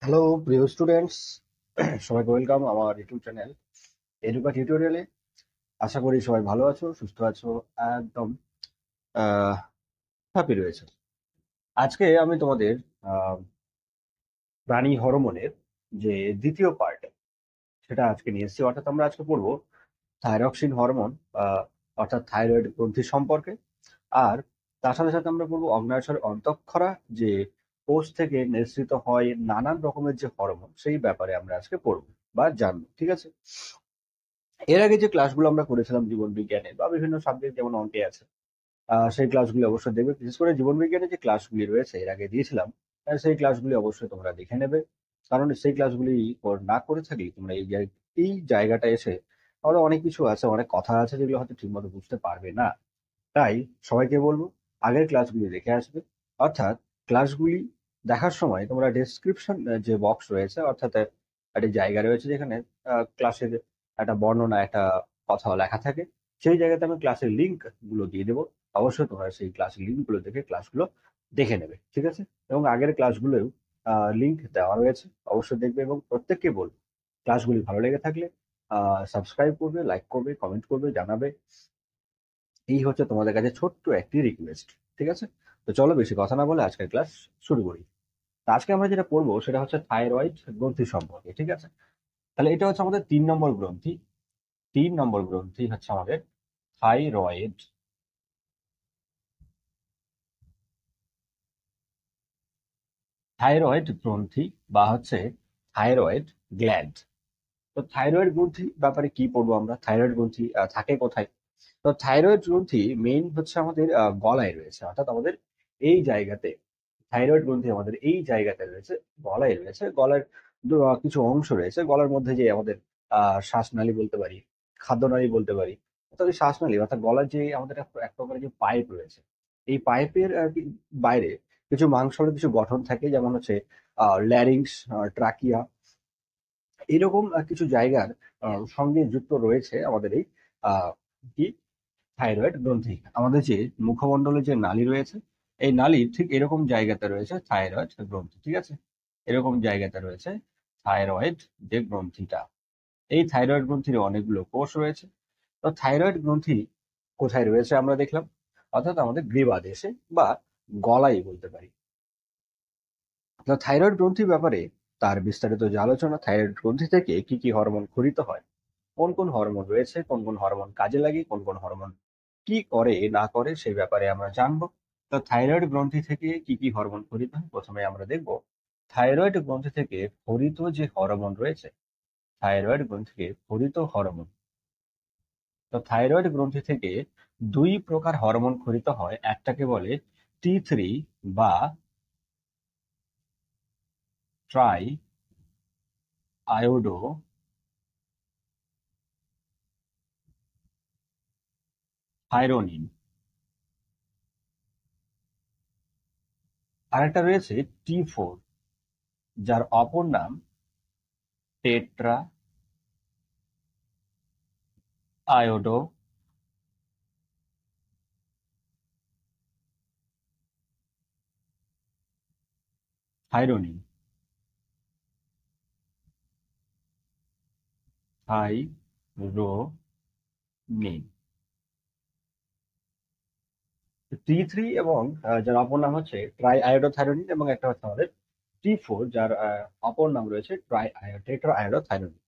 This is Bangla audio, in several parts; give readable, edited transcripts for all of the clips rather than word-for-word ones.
হ্যালো প্রিয় স্টুডেন্টস, সবাইকে ওয়েলকাম আমার ইউটিউব চ্যানেল এডুকা টিউটোরিয়ালে। আশা করি সবাই ভালো আছো, সুস্থ আছো, একদম হ্যাপি রয়েছে। আজকে আমি তোমাদের আহ, প্রাণী হরমোনের যে দ্বিতীয় পার্ট সেটা আজকে নিয়ে এসেছি। অর্থাৎ আমরা আজকে পড়বো থাইরক্সিন হরমোন, অর্থাৎ থাইরয়েড গ্রন্থি সম্পর্কে। আর তার সাথে সাথে আমরা পড়বো অগ্ন্যাশয় অন্তঃক্ষরা, যে কোষ থেকে নিঃসৃত হয় নানান রকমের যে হরমোন, সেই ব্যাপারে আমরা আজকে পড়বো বা জানবো। ঠিক আছে? এর আগে যে ক্লাসগুলো আমরা করেছিলাম জীবন বিজ্ঞানে বা বিভিন্ন সাবজেক্ট যেমন অঙ্কে আছে, সেই ক্লাসগুলি অবশ্যই দেখবে। বিশেষ করে জীবন বিজ্ঞানে যে ক্লাসগুলি রয়েছে এর আগে দিয়েছিলাম, সেই ক্লাসগুলি অবশ্যই তোমরা দেখে নেবে। কারণ সেই ক্লাসগুলি না করে থাকলে তোমরা এই জায়গাটা এসে আরো অনেক কিছু আছে, অনেক কথা আছে যেগুলো হয়তো ঠিকমতো বুঝতে পারবে না। তাই সবাইকে বলবো আগের ক্লাসগুলি দেখে আসবে। অর্থাৎ ক্লাসগুলি দেখার সময় তোমরা ডেসক্রিপশন যে বক্স রয়েছে, অর্থাৎ একটা জায়গা রয়েছে যেখানে ক্লাসের একটা বর্ণনা, একটা কথা লেখা থাকে, সেই জায়গাতে আমি ক্লাসের লিঙ্ক গুলো দিয়ে দেবো। অবশ্যই তোমরা সেই ক্লাসের লিঙ্ক গুলো দেখে ক্লাসগুলো দেখে নেবে। ঠিক আছে? এবং আগের ক্লাসগুলোও লিঙ্ক দেওয়া রয়েছে, অবশ্যই দেখবে। এবং প্রত্যেককে বলবো ক্লাসগুলি ভালো লেগে থাকলে সাবস্ক্রাইব করবে, লাইক করবে, কমেন্ট করবে, জানাবে। এই হচ্ছে তোমাদের কাছে ছোট্ট একটি রিকোয়েস্ট। ঠিক আছে? তো চলো বেশি কথা না বলে আজকের ক্লাস শুরু করি। তো আজকে আমরা যেটা পড়বো সেটা হচ্ছে থাইরয়েড গ্রন্থি সম্পর্কে। ঠিক আছে? তাহলে এটা হচ্ছে আমাদের 3 নম্বর গ্রন্থি। 3 নম্বর গ্রন্থি হচ্ছে আমাদের থাইরয়েড। থাইরয়েড গ্রন্থি বা হচ্ছে থাইরয়েড গ্ল্যান্ড। তো থাইরয়েড গ্রন্থি ব্যাপারে কি পড়বো আমরা? থাইরয়েড গ্রন্থি থাকে কোথায়? তো থাইরয়েড গ্রন্থি মেইন হচ্ছে আমাদের গলায় রয়েছে, অর্থাৎ আমাদের এই জায়গাতে। থাইরয়েড গ্রন্থি আমাদের এই জায়গাতে রয়েছে, গলায় রয়েছে। গলার কিছু অংশ রয়েছে গলার মধ্যে, যে আমাদের শ্বাসনালী বলতে পারি, খাদ্যনালী বলতে পারি। অর্থাৎ ওই শ্বাসনালী অর্থাৎ গলার যে আমাদের এক প্রকারের যে পাইপ রয়েছে, এই পাইপের বাইরে কিছু মাংসল কিছু গঠন থাকে, যেমন হচ্ছে ল্যারিংস, ট্রাকিয়া, এরকম কিছু জায়গার সঙ্গে যুক্ত রয়েছে আমাদের এই আহ, কি থাইরয়েড গ্রন্থি। আমাদের যে মুখমণ্ডলে যে নালী রয়েছে, এই নালীর ঠিক এরকম জায়গাতে রয়েছে থাইরয়েড গ্রন্থি। ঠিক আছে? এরকম জায়গাতে রয়েছে থাইরয়েড যে গ্রন্থিটা। এই থাইরয়েড গ্রন্থির অনেকগুলো কোষ রয়েছে। তো থাইরয়েড গ্রন্থি কোথায় রয়েছে আমরা দেখলাম, অর্থাৎ আমাদের গ্রীবাদেশে বা গলায় বলতে পারি। তো থাইরয়েড গ্রন্থির ব্যাপারে তার বিস্তারিত যে আলোচনা, থাইরয়েড গ্রন্থি থেকে কি কি হরমোন খরিত হয়, কোন কোন হরমোন রয়েছে, কোন কোন হরমোন কাজে লাগে, কোন কোন হরমোন কি করে না করে, সেই ব্যাপারে আমরা জানবো। তো থাইরয়েড গ্রন্থি থেকে কি কি হরমোন খরিত হয় প্রথমে আমরা দেখব। থাইরয়েড গ্রন্থি থেকে খরিত যে হরমোন রয়েছে, থাইরয়েড গ্রন্থি থেকে খরিত হরমোন। তো থাইরয়েড গ্রন্থি থেকে দুই প্রকার হরমোন খরিত হয়। একটাকে বলে T3 বা ট্রাই আয়োডো থাইরোনিন। আরেকটা রয়েছে T4, যার অপর নাম tetra iodo thyronine. Thyronine T3, এবং যার অপর নাম হচ্ছে ট্রাই আয়োডোথাইরোনিন, এবং একটা হচ্ছে আমাদের T4, যার অপর নাম রয়েছে টেট্রা আয়োডোথাইরোনিন।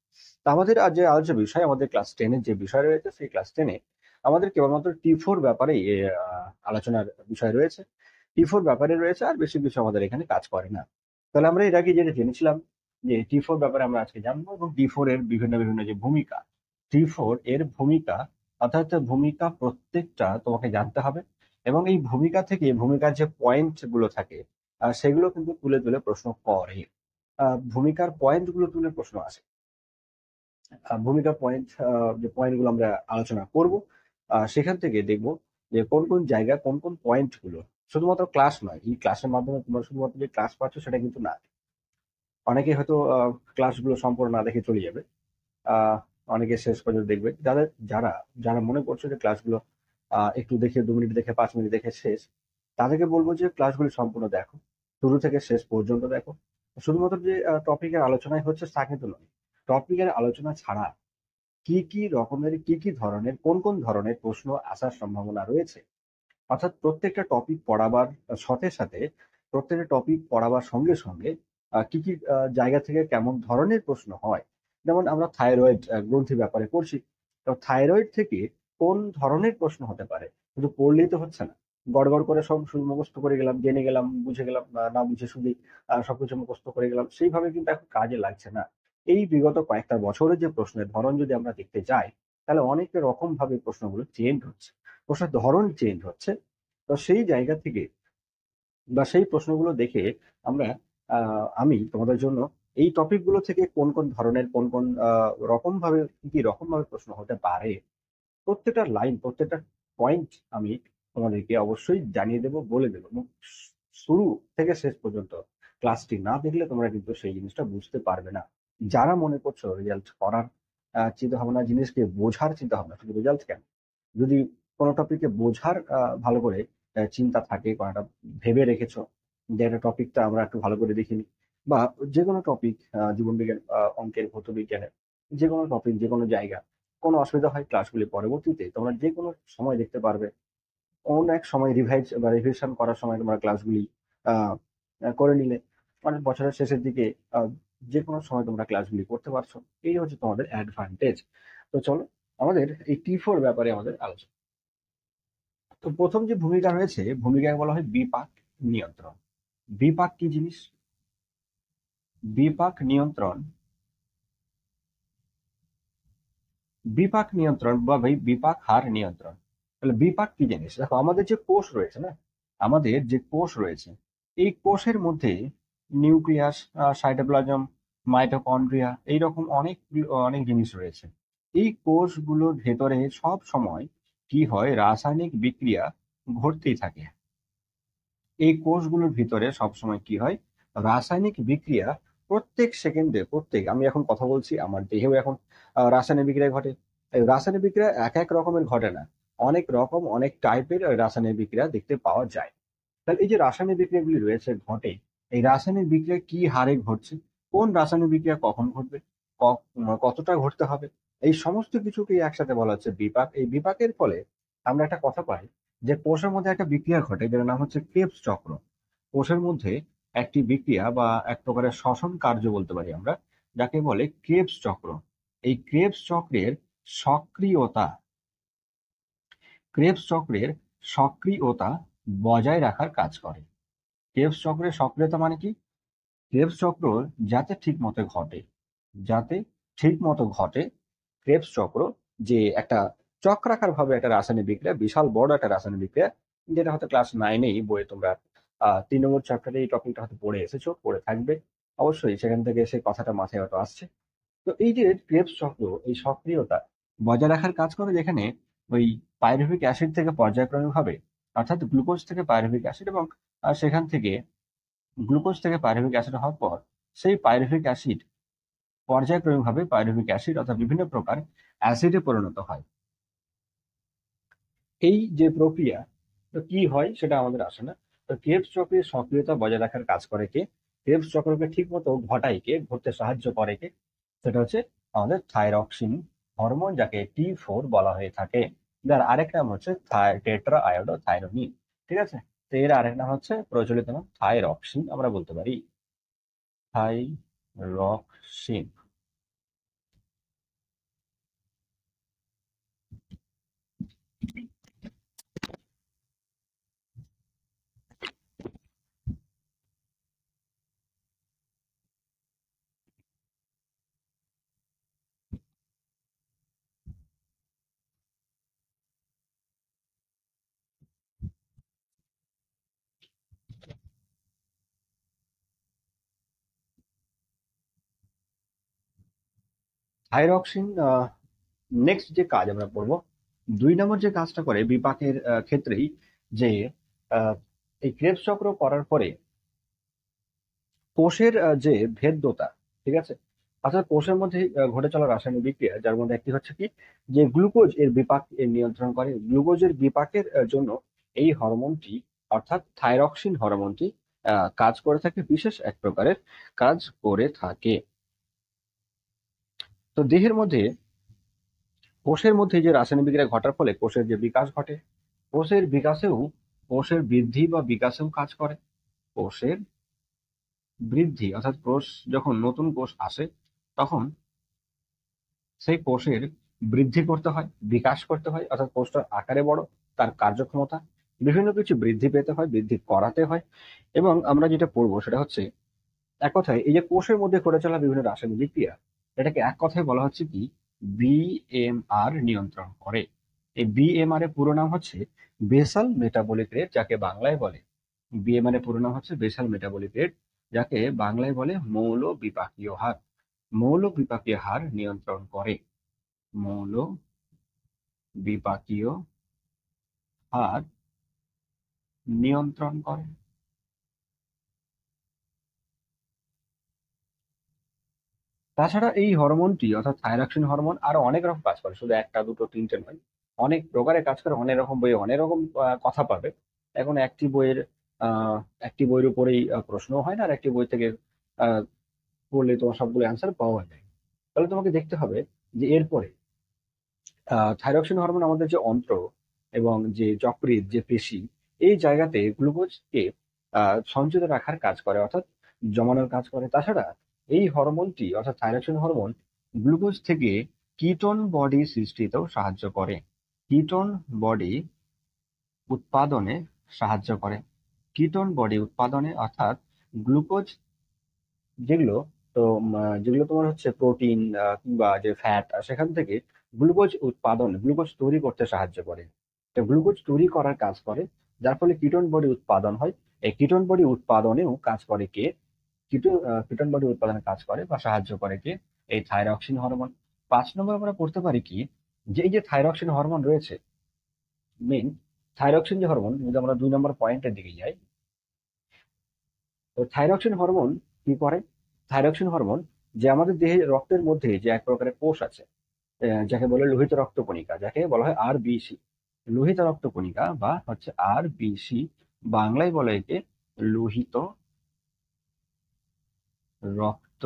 তা আমাদের আজ যে আলোচ্য বিষয়, আমাদের ক্লাস 10-এর যে বিষয় রয়েছে, সেই ক্লাস 10-এ আমাদের কেবলমাত্র T4 ব্যাপারেই আলোচনার বিষয় রয়েছে। T4 ব্যাপারে রয়েছে, আর বেশি কিছু আমাদের এখানে কাজ করে না। তাহলে আমরা এর আগে যেটা জেনেছিলাম যে T4 ব্যাপারে আমরা আজকে জানবো, এবং T4 এর বিভিন্ন বিভিন্ন যে ভূমিকা, T4 এর ভূমিকা, অর্থাৎ ভূমিকা প্রত্যেকটা তোমাকে জানতে হবে। এবং এই ভূমিকা থেকে ভূমিকার যে পয়েন্ট গুলো থাকে, সেগুলো কিন্তু তুলে তুলে প্রশ্ন করে। ভূমিকার পয়েন্ট গুলো তুলে প্রশ্ন আসে। ভূমিকা পয়েন্ট, যে পয়েন্ট গুলো আমরা আলোচনা করব, সেখান থেকে দেখব যে কোন কোন জায়গা, কোন কোন পয়েন্ট গুলো। শুধুমাত্র ক্লাস নয়, এই ক্লাসের মাধ্যমে তোমরা শুধুমাত্র যে ক্লাস পাচ্ছ সেটা কিন্তু না। অনেকে হয়তো ক্লাসগুলো সম্পূর্ণ না দেখে চলে যাবে। আহ, অনেকে শেষ পর্যন্ত দেখবে। যারা যারা মনে করছো যে ক্লাসগুলো একটু দেখে, 2 মিনিট দেখে, 5 মিনিট দেখে শেষ, তাদেরকে বলবো যে ক্লাসগুলি সম্পূর্ণ দেখো, শুরু থেকে শেষ পর্যন্ত দেখো। শুধুমাত্র যে টপিকের আলোচনায় হচ্ছে তা কিন্তু নয়। টপিকের আলোচনা ছাড়া কি কি ধরনের কোন কোন ধরনের প্রশ্ন আসার সম্ভাবনা রয়েছে, অর্থাৎ প্রত্যেকটা টপিক পড়াবার সাথে সাথে প্রত্যেকটা টপিক পড়াবার সঙ্গে সঙ্গে কি কি জায়গা থেকে কেমন ধরনের প্রশ্ন হয়। যেমন আমরা থাইরয়েড গ্রন্থির ব্যাপারে পড়ছি, তো থাইরয়েড থেকে কোন ধরনের প্রশ্ন হতে পারে, শুধু পড়লেই তো হচ্ছে না। গড় করে সব শুধু মুখস্থ করে গেলাম, জেনে গেলাম, বুঝে গেলাম, না বুঝে শুধু সবকিছু মুখস্থ করে গেলাম, সেইভাবে কিন্তু এখন কাজে লাগছে না। এই বিগত কয়েকটা বছরের যে প্রশ্নের ধরন যদি আমরা দেখতে যাই, তাহলে অনেক রকম ভাবে প্রশ্নগুলো চেঞ্জ হচ্ছে, প্রশ্নের ধরন চেঞ্জ হচ্ছে। তো সেই জায়গা থেকে বা সেই প্রশ্নগুলো দেখে আমরা আমি তোমাদের জন্য এই টপিকগুলো থেকে কোন কোন ধরনের কোন কোন রকম ভাবে কি কি রকম ভাবে প্রশ্ন হতে পারে, প্রত্যেকটা লাইন প্রত্যেকটা পয়েন্ট আমি তোমাদেরকে অবশ্যই জানিয়ে দেব, বলে দেবো। এবং শুরু থেকে শেষ পর্যন্ত ক্লাসটি না দেখলে তোমরা কিন্তু সেই জিনিসটা বুঝতে পারবে না। যারা মনে করছো রেজাল্ট করার চিন্তা ভাবনা, জিনিসকে বোঝার চিন্তা ভাবনা, শুধু রেজাল্ট কেন, যদি কোনো টপিকে বোঝার ভালো করে চিন্তা থাকে, কোনোটা ভেবে রেখেছো যে একটা টপিকটা আমরা একটু ভালো করে দেখিনি, বা যে কোনো টপিক, জীবন বিজ্ঞান, অঙ্কের, ভৌত বিজ্ঞানের যে কোনো টপিক, যে কোনো জায়গা, কোনো অসুবিধা হয় ক্লাসগুলি পরবর্তীতে তোমরা যে কোনো সময় দেখতে পারবে। অন্য এক সময় রিভাইজ বা রিভিশন করার সময় তোমরা ক্লাসগুলি আহ, করে নিলে মানে বছরের শেষের দিকে আহ, যে কোনো সময় তোমরা ক্লাসগুলি করতে পারছো। এই হচ্ছে তোমাদের অ্যাডভান্টেজ। তো চলো আমাদের এই T4 ব্যাপারে আমাদের আলোচনা। তো প্রথম যে ভূমিকা রয়েছে, ভূমিকাকে বলা হয় বিপাক নিয়ন্ত্রণ। বিপাক কি জিনিস? বিপাক নিয়ন্ত্রণ, বিপাক নিয়ন্ত্রণ বা ভাই বিপাক হার নিয়ন্ত্রণ। তাহলে বিপাক কি জিনিস? দেখো, আমাদের যে কোষ রয়েছে না, আমাদের যে কোষ রয়েছে, এই কোষের মধ্যে নিউক্লিয়াস, সাইটোপ্লাজম, মাইটোকন্ড্রিয়া, এইরকম অনেক অনেক জিনিস রয়েছে। এই কোষগুলোর ভেতরে সব সময় কি হয়, রাসায়নিক বিক্রিয়া ঘটতেই থাকে। এই কোষগুলোর ভিতরে সবসময় কি হয়, রাসায়নিক বিক্রিয়া প্রত্যেক সেকেন্ডে, আমি এখন কথা বলছি, আমার দেহেও এখন রাসায়নিক বিক্রিয়া ঘটে। এই রাসায়নিক বিক্রিয়া এক এক রকমের ঘটে না, অনেক রকম অনেক টাইপের রাসায়নিক বিক্রিয়া দেখতে পাওয়া যায়। তাহলে এই যে রাসায়নিক বিক্রিয়াগুলি রয়েছে ঘটে, এই রাসায়নিক বিক্রিয়া কি হারে ঘটছে, কোন রাসায়নিক বিক্রিয়া কখন ঘটবে, কতটা ঘটতে হবে, এই সমস্ত কিছুকে একসাথে বলা হচ্ছে বিপাক। এই বিপাকের ফলে আমরা একটা কথা পাই যে কোষের মধ্যে একটা বিক্রিয়া ঘটে, যেটার নাম হচ্ছে ক্রেবস চক্র। কোষের মধ্যে একটি বিক্রিয়া বা এক প্রকারের শ্বসন কার্য বলতে পারি আমরা, যাকে বলে ক্রেবস চক্র। এই ক্রেবস চক্রের সক্রিয়তা, ক্রেবস চক্রের সক্রিয়তা বজায় রাখার কাজ করে। ক্রেবস চক্রের সক্রিয়তা মানে কি? ক্রেবস চক্র যাতে ঠিক মতো ঘটে, যাতে ঠিক মতো ঘটে ক্রেবস চক্র, যে একটা চক্রাকার ভাবে একটা রাসায়নিক বিক্রিয়া, বিশাল বড় একটা রাসায়নিক বিক্রিয়া, যেটা হয়তো ক্লাস 9-এই বইয়ে তোমরা 3 নম্বর চ্যাপ্টারে এই টপিকটা হয়তো পড়ে এসেছো, পড়ে থাকবে অবশ্যই, সেখান থেকে সেই কথাটা মাথায় হয়তো আসছে। তো এই যে ক্রেবস চক্র, এই সক্রিয়তা বজায় রাখার কাজ করে, যেখানে ওই পাইরুভিক অ্যাসিড থেকে পর্যায়ক্রমিক ভাবে, অর্থাৎ গ্লুকোজ থেকে পাইরুভিক অ্যাসিড, এবং সেখান থেকে গ্লুকোজ থেকে পাইরুভিক অ্যাসিড হওয়ার পর সেই পাইরুভিক অ্যাসিড পর্যায়ক্রমিকভাবে পাইরুভিক অ্যাসিড অর্থাৎ বিভিন্ন প্রকার অ্যাসিডে পরিণত হয়। এই যে প্রক্রিয়া, তো কি হয় সেটা আমাদের আসে না। তো ক্রেবস চক্রের সক্রিয়তা বজায় রাখার কাজ করে কে? ক্রেবস চক্রকে ঠিক মতো ঘটায় কে, ঘটতে সাহায্য করে কে? সেটা হচ্ছে আমাদের থাইরক্সিন হরমোন, যাকে T4 বলা হয়ে থাকে। যার আরেক নাম হচ্ছে টেট্রা আয়োডো থাইরোনিন। ঠিক আছে, তো এর আরেক নাম হচ্ছে প্রচলিত নাম থাইরক্সিন, আমরা বলতে পারি থাইরক্সিন। থাইরক্সিন নেক্সট যে কাজ আমরা করবো, 2 নম্বর যে কাজটা করে বিপাকের ক্ষেত্রেই, যে আহ, এই ক্রেবস চক্র করার পরে কোষের যে ভেদ্যতা, ঠিক আছে, অর্থাৎ কোষের মধ্যে ঘটে চলা রাসায়নিক বিক্রিয়া, যার মধ্যে একটি হচ্ছে কি, যে গ্লুকোজ এর বিপাক এর নিয়ন্ত্রণ করে। গ্লুকোজের বিপাকের জন্য এই হরমোনটি, অর্থাৎ থাইরক্সিন হরমোনটি কাজ করে থাকে, বিশেষ এক প্রকারের কাজ করে থাকে। তো দেহের মধ্যে, কোষের মধ্যে যে রাসায়নিক বিক্রিয়া ঘটার ফলে কোষের যে বিকাশ ঘটে, কোষের বিকাশেও, কোষের বৃদ্ধি বা বিকাশেও কাজ করে। কোষের বৃদ্ধি অর্থাৎ কোষ, যখন নতুন কোষ আসে তখন সেই কোষের বৃদ্ধি করতে হয়, বিকাশ করতে হয়, অর্থাৎ কোষটার আকারে বড়, তার কার্যক্ষমতা, বিভিন্ন কিছু বৃদ্ধি পেতে হয়, বৃদ্ধি করাতে হয়। এবং আমরা যেটা পড়বো সেটা হচ্ছে, এক কথায় এই যে কোষের মধ্যে ঘটে চলা বিভিন্ন রাসায়নিক বিক্রিয়া, এটাকে এক কথায় বলা হচ্ছে কি, বিএমআর নিয়ন্ত্রণ করে। এই বিএমআর এর পুরো নাম হচ্ছে বেসাল মেটাবলিক রেট, যাকে বাংলায় বলে, বিএমআর এর পুরো নাম হচ্ছে বেসাল মেটাবলিক রেট, যাকে বাংলায় বলে মৌল বিপাকীয় হার। মৌল বিপাকীয় হার নিয়ন্ত্রণ করে, মৌল বিপাকীয় হার নিয়ন্ত্রণ করে। তাছাড়া এই হরমোনটি অর্থাৎ থাইরক্সিন হরমোন আরো অনেক রকম কাজ করে, শুধু একটা দুটো তিনটে নয়, অনেক প্রকারে কাজ করে। অনেক রকম বইয়ে অনেক রকম কথা পাবে। এখন আহ একটি বইয়ের উপরেই প্রশ্ন হয় না, আর একটি বই থেকে আহ পড়লে তোমার সবগুলো অ্যান্সার পাওয়া যায়। তাহলে তোমাকে দেখতে হবে যে এরপরে থাইরক্সিন হরমোন আমাদের যে অন্ত্র এবং যে যকৃৎ, যে পেশি, এই জায়গাতে গ্লুকোজকে সঞ্চিত রাখার কাজ করে, অর্থাৎ জমানোর কাজ করে। তাছাড়া এই হরমোনটি অর্থাৎ থাইরক্সিন হরমোন গ্লুকোজ থেকে কিটোন বডি সৃষ্টিতেও সাহায্য করে, কিটোন বডি উৎপাদনে সাহায্য করে। কিটোন বডি উৎপাদনে অর্থাৎ গ্লুকোজ যেগুলো, তো যেগুলো তোমার হচ্ছে প্রোটিন কিংবা যে ফ্যাট, সেখান থেকে গ্লুকোজ উৎপাদন, গ্লুকোজ তৈরি করতে সাহায্য করে। তো গ্লুকোজ তৈরি করার কাজ করে, যার ফলে কিটোন বডি উৎপাদন হয়। এই কিটোন বডি উৎপাদনেও কাজ করে কে, কিটোন বডি উৎপাদনে কাজ করে বা সাহায্য করে কে, এই থাইরক্সিন হরমোন। 5 নম্বর আমরা পড়তে পারি কি, যে এই যে থাইরক্সিন হরমোন রয়েছে, মেন থাইরক্সিন যে হরমোন, যদি আমরা 2 নম্বর পয়েন্টের দিকে যাই, তো থাইরক্সিন হরমোন কি করে? থাইরক্সিন হরমোন, যে আমাদের দেহে রক্তের মধ্যে যে এক প্রকারের কোষ আছে, যাকে বলে লোহিত রক্তকণিকা, যাকে বলা হয় আরবিসি, লোহিত রক্তকণিকা বা হচ্ছে আরবিসি, বাংলায় বলে একে লোহিত রক্ত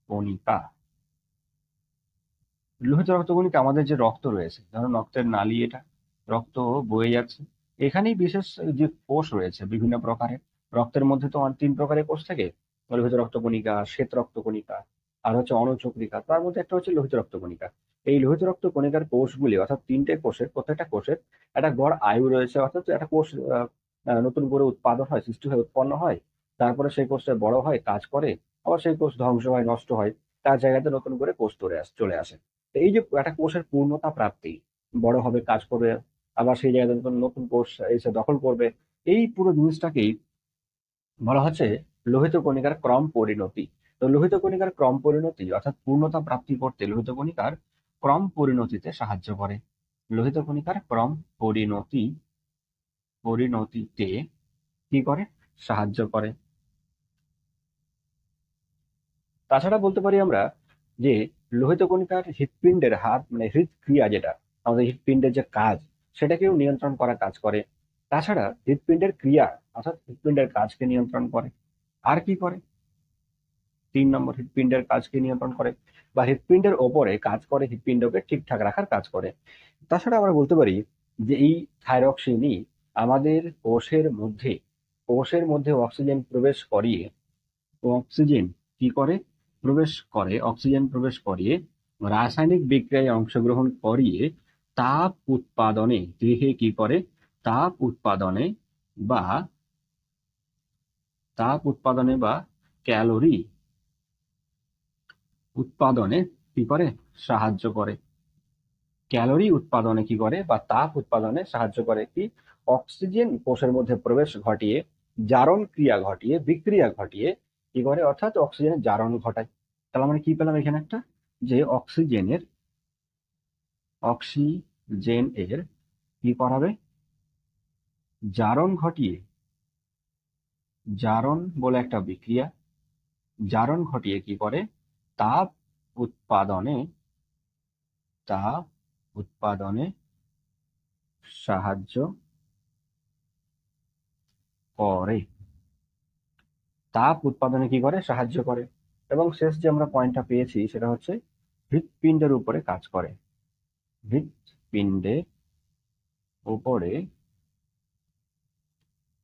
কণিকা। লোহিত রক্তকণিকা আমাদের যে রক্ত রয়েছে, ধরুন রক্তের নালী, এটা রক্ত বয়ে যাচ্ছে, এখানেই বিশেষ যে কোষ রয়েছে বিভিন্ন প্রকারের। রক্তের মধ্যে তো 3 প্রকারের কোষ থাকে, লোহিত রক্তকণিকা, শ্বেত রক্তকণিকা, আর হচ্ছে অনুচক্রিকা। তার মধ্যে একটা হচ্ছে লোহিত রক্তকণিকা। এই লোহিত রক্তকণিকার কোষগুলি অর্থাৎ 3টে কোষের, প্রত্যেকটা কোষের একটা গড় আয়ু রয়েছে, অর্থাৎ একটা কোষ আহ, নতুন করে উৎপাদন হয়, সৃষ্টি হয়, উৎপন্ন হয়, তারপরে সেই কোষটা বড় হয়, কাজ করে, আবার সেই কোষ ধ্বংস হয়, নষ্ট হয়, তার জায়গাতে নতুন করে কোষ চলে আসে। তো এই যে একটা কোষের পূর্ণতা প্রাপ্তি, বড় হবে, কাজ করবে, আবার সেই জায়গাতে নতুন নতুন কোষ এসে দখল করবে, এই পুরো জিনিসটাকেই বলা হচ্ছে লোহিত কণিকার ক্রম পরিণতি। তো লোহিত কণিকার ক্রম পরিণতি অর্থাৎ পূর্ণতা প্রাপ্তি করতে লোহিত কণিকার ক্রম পরিণতিতে সাহায্য করে। লোহিত কণিকার ক্রম পরিণতিতে কি করে? সাহায্য করে। তাছাড়া বলতে পারি আমরা যে লোহিত কণিকার হৃৎপিণ্ডের হার, মানে হৃদক্রিয়া, যেটা আমাদের হৃৎপিণ্ডের যে কাজ, সেটাকেও নিয়ন্ত্রণ করার কাজ করে। তাছাড়া হৃৎপিণ্ডের ক্রিয়া অর্থাৎ হৃৎপিণ্ডের কাজকে নিয়ন্ত্রণ করে। আর কি করে? 3 নম্বর, হৃৎপিণ্ডের কাজকে নিয়ন্ত্রণ করে বা হৃৎপিণ্ডের ওপরে কাজ করে, হৃৎপিণ্ডকে ঠিকঠাক রাখার কাজ করে। তাছাড়া আমরা বলতে পারি যে এই থাইরক্সিনই আমাদের কোষের মধ্যে অক্সিজেন প্রবেশ করিয়ে, অক্সিজেন কি করে? অক্সিজেন প্রবেশ করিয়ে রাসায়নিক বিক্রিয়ায় অংশগ্রহণ করিয়ে তাপ উৎপাদনে, দেহে কি করে? তাপ উৎপাদনে বা তাপ উৎপাদনে ক্যালোরি উৎপাদনে কি করে? সাহায্য করে। ক্যালোরি উৎপাদনে কি করে বা তাপ উৎপাদনে সাহায্য করে কি? অক্সিজেন কোষের মধ্যে প্রবেশ ঘটিয়ে, জারণ ক্রিয়া ঘটিয়ে, বিক্রিয়া ঘটিয়ে কি করে? অর্থাৎ অক্সিজেনের জারণ ঘটায়। তাহলে আমরা কি পেলাম এখানে একটা, যে অক্সিজেন এর কি করাবে? জারণ ঘটিয়ে, জারণ বলে একটা বিক্রিয়া, জারণ ঘটিয়ে কি করে? তাপ উৎপাদনে, তাপ উৎপাদনে সাহায্য করে, তাপ উৎপাদনে কি করে, সাহায্য করে। এবং শেষ যে আমরা পয়েন্টটা পেয়েছি সেটা হচ্ছে হৃৎপিণ্ডের উপরে কাজ করে, হৃৎপিণ্ডের উপরে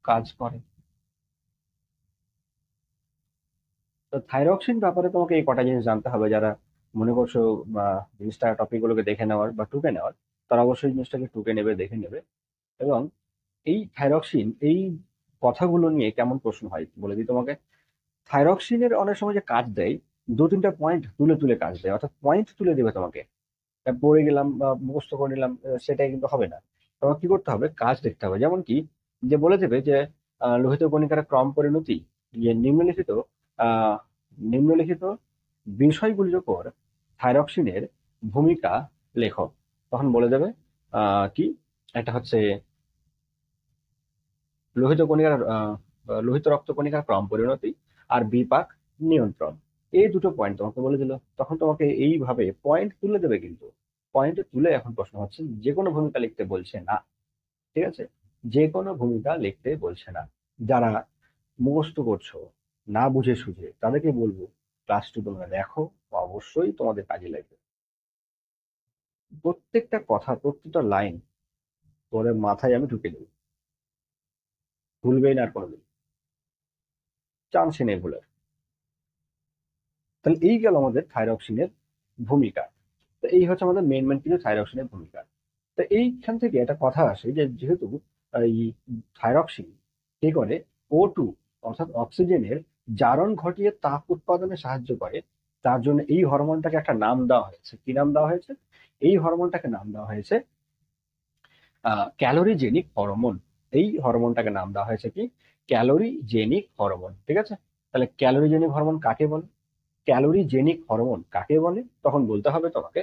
কাজ করে। তো থাইরক্সিন ব্যাপারে তোমাকে এই কটা জিনিস জানতে হবে। যারা মনে করছো জিনিসটা টপিক গুলোকে দেখে নেওয়ার বা টুকে নেওয়ার, তারা অবশ্যই জিনিসটাকে টুকে নেবে, দেখে নেবে। এবং এই থাইরক্সিন, এই কথাগুলো নিয়ে কেমন প্রশ্ন হয় বলে দিই তোমাকে। থাইরক্সিনের অনেক সময় যে কাজ দেয়, দু তিনটা পয়েন্ট তুলে তুলে কাজ দেয়, অর্থাৎ পয়েন্ট তুলে দেবে তোমাকে। পড়ে গেলাম বা মুখস্থ করে নিলাম, সেটাই কিন্তু হবে না। তোমাকে কি করতে হবে, কাজ দেখতে হবে। যেমন কি, যে বলে দেবে যে লোহিত কণিকার ক্রম পরিণতি, যে আহ নিম্নলিখিত বিষয়গুলির উপর থাইরক্সিনের ভূমিকা লেখো। তখন বলে দেবে কি, একটা হচ্ছে লোহিত কণিকার লোহিত রক্ত কণিকার ক্রম পরিণতি, আর বিপাক নিয়ন্ত্রণ। এই দুটো পয়েন্ট তোমাকে বলে দিল। তখন তোমাকে এইভাবে পয়েন্ট তুলে দেবে, কিন্তু পয়েন্ট তুলে এখন প্রশ্ন হচ্ছে যে কোনো ভূমিকা লিখতে বলছে না। ঠিক আছে, যে কোনো ভূমিকা লিখতে বলছে না। যারা মুখস্থ করছো না বুঝে সুঝে, তাদেরকে বলবো ক্লাসটি তোমরা দেখো, অবশ্যই তোমাদের কাজে লাগবে। প্রত্যেকটা কথা, প্রত্যেকটা লাইন তোমাদের মাথায় আমি ঢুকে দেবো, ভুলবেই না আর কোনোদিন, চান্সই নেই ভুলের। তাহলে এই গেল আমাদের থাইরক্সিনের ভূমিকা। তো এই হচ্ছে আমাদের মেন কিছু থাইরক্সিনের ভূমিকা। তো এইখান থেকে একটা কথা আসে যে যেহেতু এই থাইরক্সিন কি করে, O2 অর্থাৎ অক্সিজেনের জারণ ঘটিয়ে তাপ উৎপাদনে সাহায্য করে, তার জন্য এই হরমোনটাকে একটা নাম দেওয়া হয়েছে। কি নাম দেওয়া হয়েছে? এই হরমোনটাকে নাম দেওয়া হয়েছে ক্যালোরিজেনিক হরমোন। এই হরমোনটাকে নাম দেওয়া হয়েছে কি, ক্যালোরিজেনিক হরমোন। ঠিক আছে, তাহলে ক্যালোরিজেনিক হরমোন কাকে বলে, ক্যালোরিজেনিক হরমোন কাকে বলে, তখন বলতে হবে তোমাকে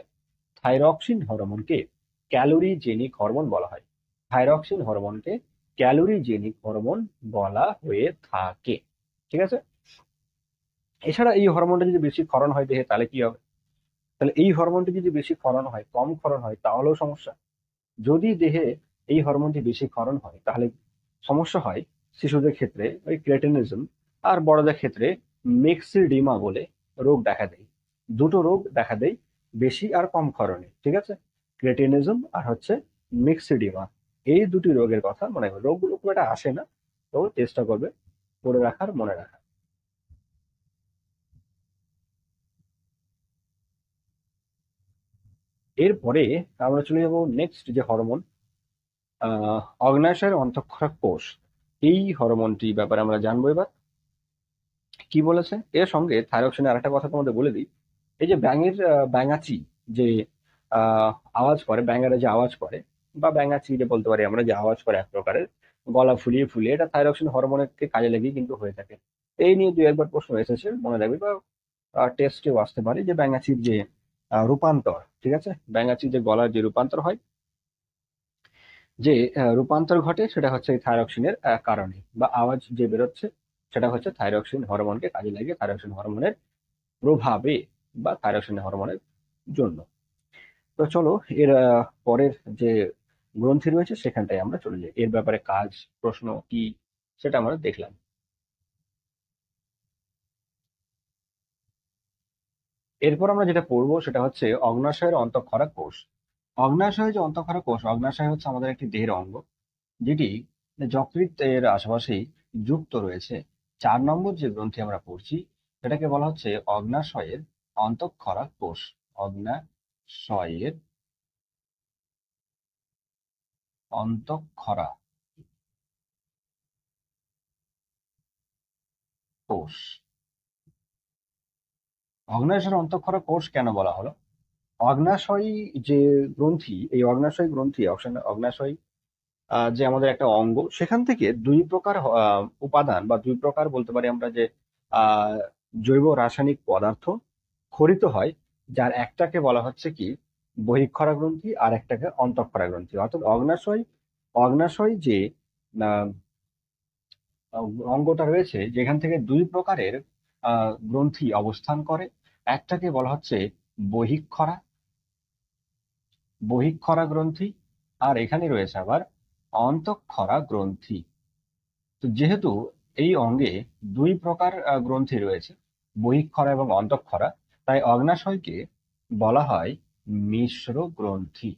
থাইরক্সিন হরমোনকে ক্যালোরিজেনিক হরমোন বলা হয়। থাইরক্সিন হরমোনকে ক্যালোরিজেনিক হরমোন বলা হয়ে থাকে। ঠিক আছে, এছাড়া এই হরমোনটা যদি বেশি ক্ষরণ হয় দেহে, তাহলে কি হবে? তাহলে এই হরমোনটি যদি বেশি ক্ষরণ হয়, কম ক্ষরণ হয়, তাহলেও সমস্যা। যদি দেহে এই হরমোনটি বেশি ক্ষরণ হয়, তাহলে সমস্যা হয় শিশুদের ক্ষেত্রে ওই ক্রেটিনিজম, আর বড়দের ক্ষেত্রে মিক্সিডিমা বলে রোগ দেখা দেয়। দুটো রোগ দেখা দেয় বেশি আর কম ক্ষরণে। ঠিক আছে, ক্রেটিনিজম আর হচ্ছে মিক্সিডিমা, এই দুটি রোগের কথা মনে হবে। রোগগুলো খুব একটা আসে না, তো চেষ্টা করবে পড়ে রাখার, মনে রাখার। এরপরে আমরা চলে যাব নেক্সট যে হরমোন, অগ্ন্যাশয়ের অন্তঃক্ষরা কোষ। এই হরমোনটি ব্যাপারে আমরা জানবো এবার। কি বলেছে এর সঙ্গে থাইরক্সিনের আরেকটা কথা তোমাদের বলে দিই। এই যে ব্যাঙের ব্যাঙাচি যে আহ আওয়াজ করে, ব্যাঙেরা যে আওয়াজ করে, বা ব্যাঙাচি যে বলতে পারি আমরা, যে আওয়াজ করে এক প্রকারের গলা ফুলিয়ে ফুলিয়ে, এটা থাইরক্সিন হরমোনের কাজে লেগে কিন্তু হয়ে থাকে। এই নিয়ে দু একবার প্রশ্ন এসেছে, মনে রাখবি, বা টেস্টেও আসতে পারে যে ব্যাঙাচির যে রূপান্তর। ঠিক আছে, ব্যাঙাচির যে গলার যে রূপান্তর হয়, যে রূপান্তর ঘটে, সেটা হচ্ছে এই থাইরক্সিনের কারণে, বা আওয়াজ যে বেরোচ্ছে সেটা হচ্ছে থাইরক্সিন হরমোনকে কাজে লাগিয়ে, থাইরক্সিন হরমোনের প্রভাবে, বা থাইরক্সিন হরমোনের জন্য। তো চলো এর পরের যে গ্রন্থি রয়েছে সেখানটায় আমরা চলে যাই। এর ব্যাপারে কাজ, প্রশ্ন কি, সেটা আমরা দেখলাম। এরপর আমরা যেটা পড়বো সেটা হচ্ছে অগ্ন্যাশয়ের অন্তঃক্ষরা কোষ। অগ্ন্যাশয় যে অন্তঃক্ষরা কোষ, অগ্ন্যাশয় হচ্ছে আমাদের একটি দেহের অঙ্গ, যেটি যকৃতের আশেপাশেই যুক্ত রয়েছে। 4 নম্বর যে গ্রন্থি আমরা পড়ছি সেটাকে বলা হচ্ছে অগ্ন্যাশয়ের অন্তঃক্ষরা কোষ। অগ্ন্যাশয়ের অন্তঃক্ষরা কোষ। অগ্ন্যাশয়ের অন্তঃক্ষরা কোষ কেন বলা হলো? অগ্ন্যাশয় যে গ্রন্থি, এই অগ্ন্যাশয় গ্রন্থি, অগ্ন্যাশয় যে আমাদের একটা অঙ্গ, সেখান থেকে দুই প্রকার উপাদান, বা দুই প্রকার বলতে পারি আমরা, যে আহ জৈব রাসায়নিক পদার্থ খরিত হয়, যার একটাকে বলা হচ্ছে কি বহিঃক্ষরা গ্রন্থি, আর একটাকে অন্তঃক্ষরা গ্রন্থি। অর্থাৎ অগ্ন্যাশয়, অগ্ন্যাশয় যে আহ, অঙ্গটা রয়েছে, যেখান থেকে দুই প্রকারের গ্রন্থি অবস্থান করে, একটাকে বলা হচ্ছে বহিঃক্ষরা, বহিঃক্ষরা গ্রন্থি, আর এখানে রয়েছে আবার অন্তঃক্ষরা গ্রন্থি। তো যেহেতু এই অঙ্গে দুই প্রকার গ্রন্থি রয়েছে, বহিঃক্ষরা এবং অন্তঃক্ষরা, তাই অগ্নাশয়কে বলা হয় মিশ্র গ্রন্থি।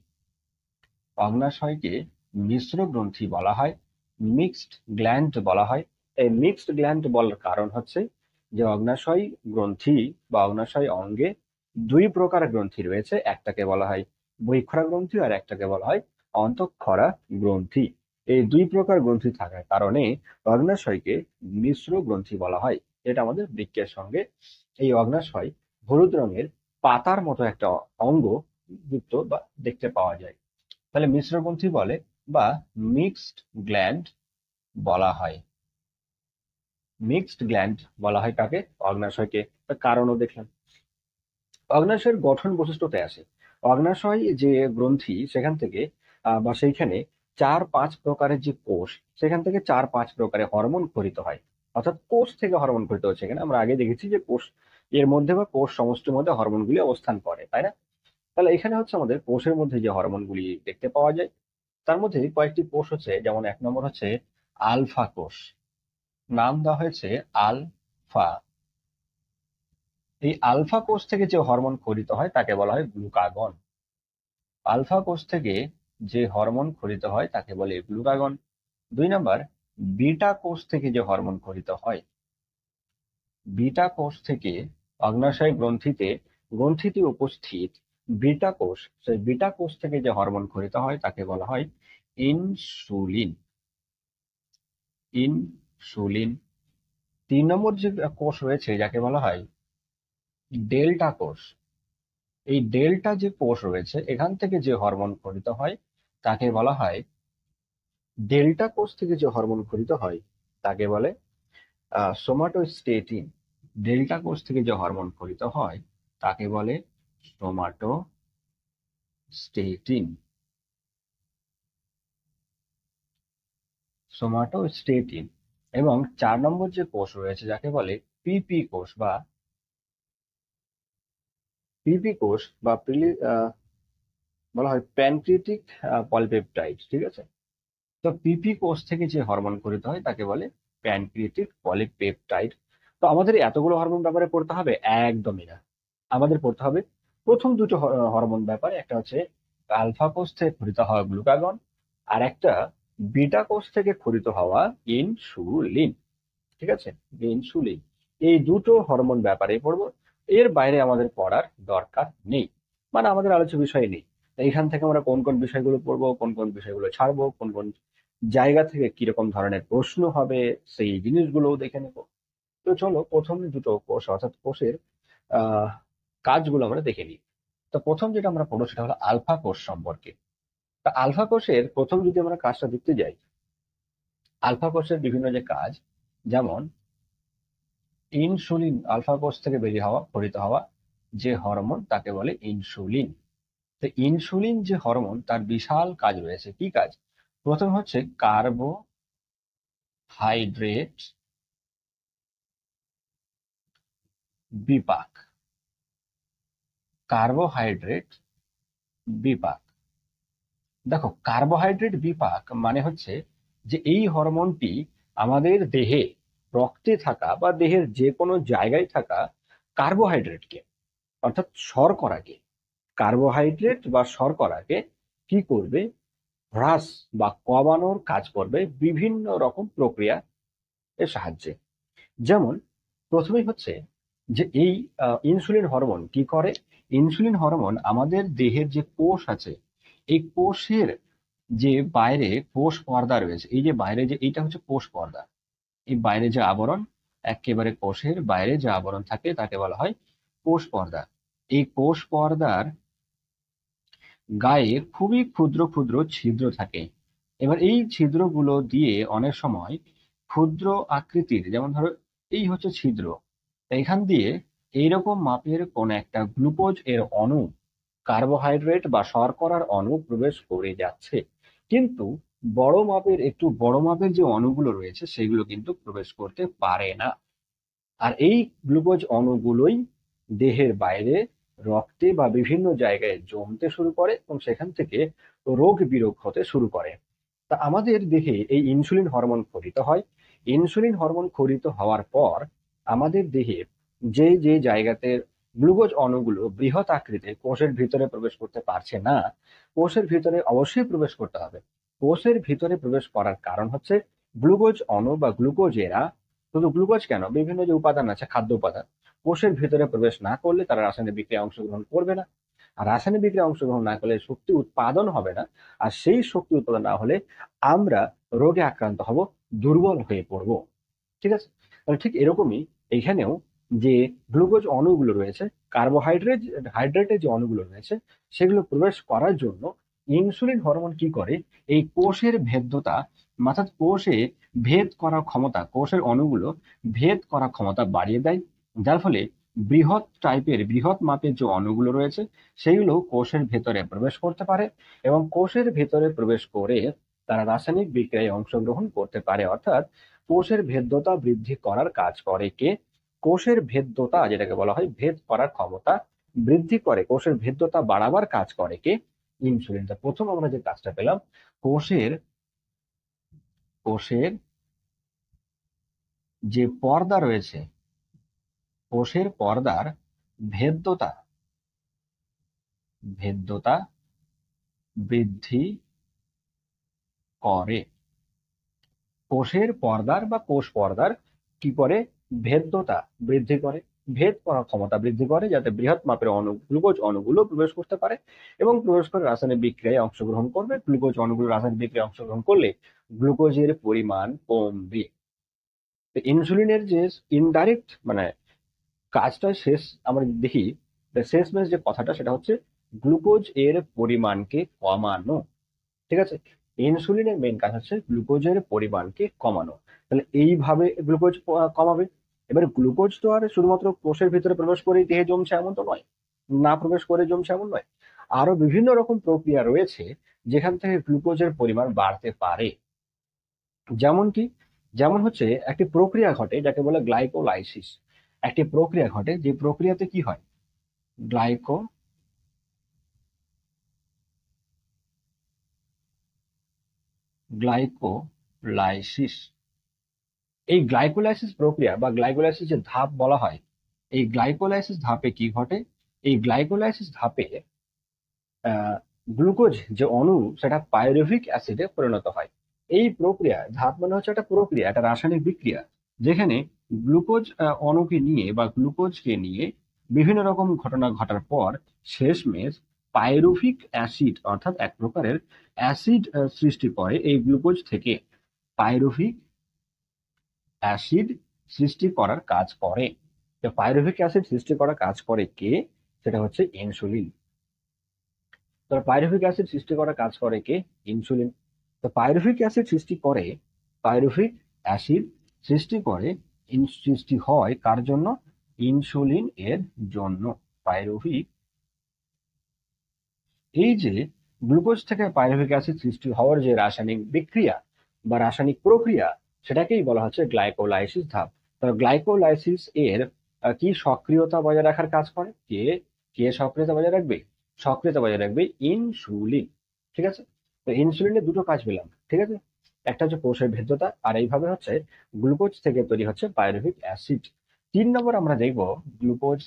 অগ্নাশয়কে মিশ্র গ্রন্থি বলা হয়, মিক্সড গ্ল্যান্ড বলা হয়। এই মিক্সড গ্ল্যান্ড বলার কারণ হচ্ছে যে অগ্নাশয় গ্রন্থি বা অগ্নাশয় অঙ্গে দুই প্রকার গ্রন্থি রয়েছে, একটাকে বলা হয় বহিঃক্ষরা গ্রন্থি আর একটাকে বলা হয় অন্তঃক্ষরা গ্রন্থি। এই দুই প্রকার গ্রন্থি থাকার কারণে অগ্নাশয়কে মিশ্র গ্রন্থি বলা হয়। এটা আমাদের বৃক্কের সঙ্গে এই অগ্নাশয় হলুদ রঙের পাতার মতো একটা অঙ্গ যুক্ত বা দেখতে পাওয়া যায়। তাহলে মিশ্র গ্রন্থি বলে বা মিক্সড গ্ল্যান্ড বলা হয়। মিক্সড গ্ল্যান্ড বলা হয় কাকে? অগ্নাশয়কে। তার কারণও দেখলাম। অগ্নাশয়ের গঠন বৈশিষ্ট্যতে আসে। অগ্নাশয় যে গ্রন্থি সেখান থেকে বা সেইখানে 4-5 প্রকারের যে কোষ, সেখান থেকে 4-5 প্রকারের হরমোন ক্ষরিত হয়। অর্থাৎ কোষ থেকে হরমোন ক্ষরিত হচ্ছে। এখানে আমরা আগে দেখেছি যে কোষ এর মধ্যে বা কোষ সমষ্টির মধ্যে হরমোনগুলি অবস্থান করে, তাই না? তাহলে এখানে হচ্ছে আমাদের কোষের মধ্যে যে হরমোনগুলি দেখতে পাওয়া যায়, তার মধ্যে কয়েকটি কোষ হচ্ছে, যেমন 1 নম্বর হচ্ছে আলফা কোষ। নাম দেওয়া হয়েছে আলফা। এই আলফা কোষ থেকে যে হরমোন ক্ষরিত হয় তাকে বলা হয় গ্লুকাগন। আলফা কোষ থেকে যে হরমোন ক্ষরিত হয় তাকে বলে গ্লুকাগন। 2 নম্বর, বিটা কোষ থেকে যে হরমোন ক্ষরিত হয়, বিটা কোষ থেকে অগ্নাশয় গ্রন্থিতে উপস্থিত বিটা কোষ, সেই বিটা কোষ থেকে যে হরমোন ক্ষরিত হয় তাকে বলা হয় ইনসুলিন। ইনসুলিন। 3 নম্বর যে কোষ রয়েছে যাকে বলা হয় ডেল্টা কোষ। এই ডেল্টা যে কোষ রয়েছে এখান থেকে যে হরমোন ক্ষরিত হয় তাকে বলা হয়, ডেল্টা কোষ থেকে যে হরমোন ক্ষরিত হয় তাকে বলে সোমাটোস্টেটিন। ডেল্টা কোষ থেকে যে হরমোন ক্ষরিত হয় তাকে বলে সোমাটোস্টেটিন। সোমাটোস্টেটিন। এবং 4 নম্বর যে কোষ রয়েছে যাকে বলে পিপি কোষ বা পিপি কোষ বা বলা হয় প্যানক্রিয়েটিক পলিপেপটাইড। ঠিক আছে? তো পিপি কোষ থেকে যে হরমোন ক্ষরিত হয় তাকে বলে প্যানক্রিয়েটিক পলিপেপটাইড। তো আমাদের এতগুলো হরমোন ব্যাপারে পড়তে হবে? একদমই না। আমাদের পড়তে হবে প্রথম দুটো হরমোন ব্যাপারে। একটা হচ্ছে আলফা কোষ থেকে ক্ষরিত হওয়া গ্লুকাগন, আর একটা বিটা কোষ থেকে ক্ষরিত হওয়া ইনসুলিন। ঠিক আছে? ইনসুলিন। এই দুটো হরমোন ব্যাপারে পড়বো। এর বাইরে আমাদের পড়ার দরকার নেই, মানে আমাদের আলোচ্য বিষয় নেই। এইখান থেকে আমরা কোন কোন বিষয়গুলো পড়বো, কোন কোন বিষয়গুলো ছাড়বো, কোন কোন জায়গা থেকে কিরকম ধরনের প্রশ্ন হবে, সেই জিনিসগুলোও দেখে নেব। তো চলো প্রথম দুটো কোষ অর্থাৎ কোষের আহ কাজগুলো আমরা দেখে নিই। তো প্রথম যেটা আমরা পড়বো সেটা হলো আলফা কোষ সম্পর্কে। তা আলফা কোষের প্রথম যদি আমরা কাজটা দেখতে যাই, আলফা কোষের বিভিন্ন যে কাজ, যেমন ইনসুলিন, আলফা কোষ থেকে বেরিয়ে হওয়া ক্ষরিত হওয়া যে হরমোন তাকে বলে ইনসুলিন। তো ইনসুলিন যে হরমোন তার বিশাল কাজ রয়েছে। কি কাজ? প্রথম হচ্ছে কার্বোহাইড্রেট বিপাক। কার্বোহাইড্রেট বিপাক। দেখো, কার্বোহাইড্রেট বিপাক মানে হচ্ছে যে এই হরমোনটি আমাদের দেহে, রক্তে থাকা বা দেহের যে কোনো জায়গায় থাকা কার্বোহাইড্রেটকে, অর্থাৎ শর্করাকে, কার্বোহাইড্রেট বা শর্করাকে কি করবে? হ্রাস বা কমানোর কাজ করবে বিভিন্ন রকম প্রক্রিয়া এর সাহায্যে। যেমন প্রথমেই হচ্ছে যে এই ইনসুলিন হরমোন কি করে? ইনসুলিন হরমোন আমাদের দেহের যে কোষ আছে, এই কোষের যে বাইরে কোষ পর্দা রয়েছে, এই যে বাইরে যে এইটা হচ্ছে কোষ পর্দা, এই বাইরে যে আবরণ, একেবারে কোষের বাইরে যে আবরণ থাকে তাকে বলা হয় কোষ পর্দা। এই কোষ পর্দার গায়ে খুবই ক্ষুদ্র ক্ষুদ্র ছিদ্র থাকে। এবার এই ছিদ্রগুলো দিয়ে অনেক সময় ক্ষুদ্র আকৃতির, যেমন ধরো এই হচ্ছে ছিদ্র, এখান দিয়ে এইরকম মাপের কোন একটা গ্লুকোজ এর অণু, কার্বোহাইড্রেট বা শর্করার অণু প্রবেশ করে যাচ্ছে, কিন্তু বড় মাপের যে অণুগুলো রয়েছে সেগুলো কিন্তু প্রবেশ করতে পারে না। আর এই গ্লুকোজ অণুগুলোই দেহের বাইরে রক্তে বা বিভিন্ন জায়গায় জমতে শুরু করে এবং সেখান থেকে রোগ বিরোগ হতে শুরু করে। তা আমাদের দেহে এই ইনসুলিন হরমোন ক্ষরিত হয়। ইনসুলিন হরমোন ক্ষরিত হওয়ার পর আমাদের দেহে যে যে জায়গাতে গ্লুকোজ অণুগুলো বৃহৎ আকৃতির কোষের ভিতরে প্রবেশ করতে পারছে না, কোষের ভিতরে অবশ্যই প্রবেশ করতে হবে। কোষের ভিতরে প্রবেশ করার কারণ হচ্ছে গ্লুকোজ অণু বা গ্লুকোজেরা, শুধু গ্লুকোজ কেন, বিভিন্ন যে উপাদান আছে, খাদ্য উপাদান, কোষের ভিতরে প্রবেশ না করলে তারা রাসায়নিক বিক্রিয়ায় অংশগ্রহণ করবে না। আর রাসায়নিক বিক্রিয়ায় অংশগ্রহণ না করলে শক্তি উৎপাদন হবে না। আর সেই শক্তি উৎপাদন না হলে আমরা রোগে আক্রান্ত হব, দুর্বল হয়ে পড়ব। ঠিক আছে? তাহলে ঠিক এরকমই এখানেও যে গ্লুকোজ অণুগুলো রয়েছে, হাইড্রেটের যে অণুগুলো রয়েছে, সেগুলো প্রবেশ করার জন্য ইনসুলিন হরমোন কি করে, এই কোষের ভেদ্যতা, অর্থাৎ কোষে ভেদ করার ক্ষমতা, কোষের অণুগুলো ভেদ করার ক্ষমতা বাড়িয়ে দেয়। যার ফলে বৃহৎ মাপের যে অণুগুলো রয়েছে সেগুলো কোষের ভেতরে প্রবেশ করতে পারে এবং কোষের ভেতরে প্রবেশ করে তারা রাসায়নিক বিক্রিয়ায় অংশগ্রহণ করতে পারে। অর্থাৎ কোষের ভেদ্যতা বৃদ্ধি করার কাজ করে কে? কোষের ভেদ্যতা, যেটাকে বলা হয় ভেদ করার ক্ষমতা বৃদ্ধি করে, কোষের ভেদ্যতা বাড়াবার কাজ করে কে? ইনসুলিন। তা প্রথম আমরা যে কাজটা পেলাম, কোষের কোষের যে পর্দা রয়েছে, কোষের পর্দার ভেদ্যতা ভেদ্যতা বৃদ্ধি করে। কোষের পর্দার বা কোষ পর্দার কি করে? ভেদ্যতা বৃদ্ধি করে, ভেদ করার ক্ষমতা বৃদ্ধি করে, যাতে বৃহৎ মাপের গ্লুকোজ অণুগুলো প্রবেশ করতে পারে এবং প্রবেশ করে রাসায়নিক বিক্রিয়ায় অংশগ্রহণ করবে। গ্লুকোজ অণুগুলো রাসায়নিক বিক্রিয়ায় অংশগ্রহণ করলে গ্লুকোজের পরিমাণ কমবে। ইনসুলিনের যে ইনডাইরেক্ট মানে কাজটা শেষ আমরা দেখি, শেষমেশ যে কথাটা সেটা হচ্ছে গ্লুকোজ এর পরিমাণকে কমানো। ঠিক আছে? ইনসুলিনের মেইন কাজ হচ্ছে গ্লুকোজের পরিমাণকে কমানো। তাহলে এইভাবে গ্লুকোজ কমাবে। এবার গ্লুকোজ তো আর শুধুমাত্র কোষের ভিতরে প্রবেশ করেই দেহে জমছে এমন তো নয়, না প্রবেশ করে জমছে এমন নয়। আরো বিভিন্ন রকম প্রক্রিয়া রয়েছে যেখান থেকে গ্লুকোজের পরিমাণ বাড়তে পারে। যেমন কি? যেমন হচ্ছে একটি প্রক্রিয়া ঘটে যাকে বলে গ্লাইকোলাইসিস। একটি প্রক্রিয়া ঘটে যে প্রক্রিয়াতে কি হয়, গ্লাইকো গ্লাইকোলাইসিস। এই গ্লাইকোলাইসিস প্রক্রিয়া বা গ্লাইকোলাইসিস যে ধাপ বলা হয়, এই গ্লাইকোলাইসিস ধাপে কি ঘটে? এই গ্লাইকোলাইসিস ধাপে গ্লুকোজ যে অণু সেটা পাইরুভিক অ্যাসিডে পরিণত হয়। এই প্রক্রিয়া, ধাপ মানে হচ্ছে একটা প্রক্রিয়া, একটা রাসায়নিক বিক্রিয়া, যেখানে গ্লুকোজ অণুকে নিয়ে বা গ্লুকোজকে নিয়ে বিভিন্ন রকম ঘটনা ঘটার পর শেষমেশ পাইরুভিক অ্যাসিড অর্থাৎ এক প্রকারের অ্যাসিড সৃষ্টি করে এই গ্লুকোজ থেকে। পাইরুভিক অ্যাসিড সৃষ্টি করার কাজ করে। তো পাইরুভিক অ্যাসিড সৃষ্টি করার কাজ করে কে? সেটা হচ্ছে ইনসুলিন। তো পাইরুভিক অ্যাসিড সৃষ্টি করার কাজ করে কে? ইনসুলিন। তো পাইরুভিক অ্যাসিড সৃষ্টি করে, পাইরুভিক অ্যাসিড সৃষ্টি করে, সৃষ্টি হয় কার জন্য? ইনসুলিন এর জন্য। পাইরুভিক, এই যে গ্লুকোজ থেকে পাইরুভিক অ্যাসিড সৃষ্টি হওয়ার যে রাসায়নিক বিক্রিয়া বা রাসায়নিক প্রক্রিয়া, সেটাকেই বলা হচ্ছে গ্লাইকোলাইসিস ধাপ। তো গ্লাইকোলাইসিস এর কি সক্রিয়তা বজায় রাখার কাজ করে কে? কে সক্রিয়তা বজায় রাখবে? সক্রিয়তা বজায় রাখবে ইনসুলিন। ঠিক আছে? তো ইনসুলিনের দুটো কাজ পেলাম। ঠিক আছে? একটা হচ্ছে কোষের ভেদ্যতা, আর এইভাবে হচ্ছে গ্লুকোজ থেকে তৈরি হচ্ছে পাইরুভিক অ্যাসিড। 3 নম্বর আমরা দেখব গ্লুকোজ,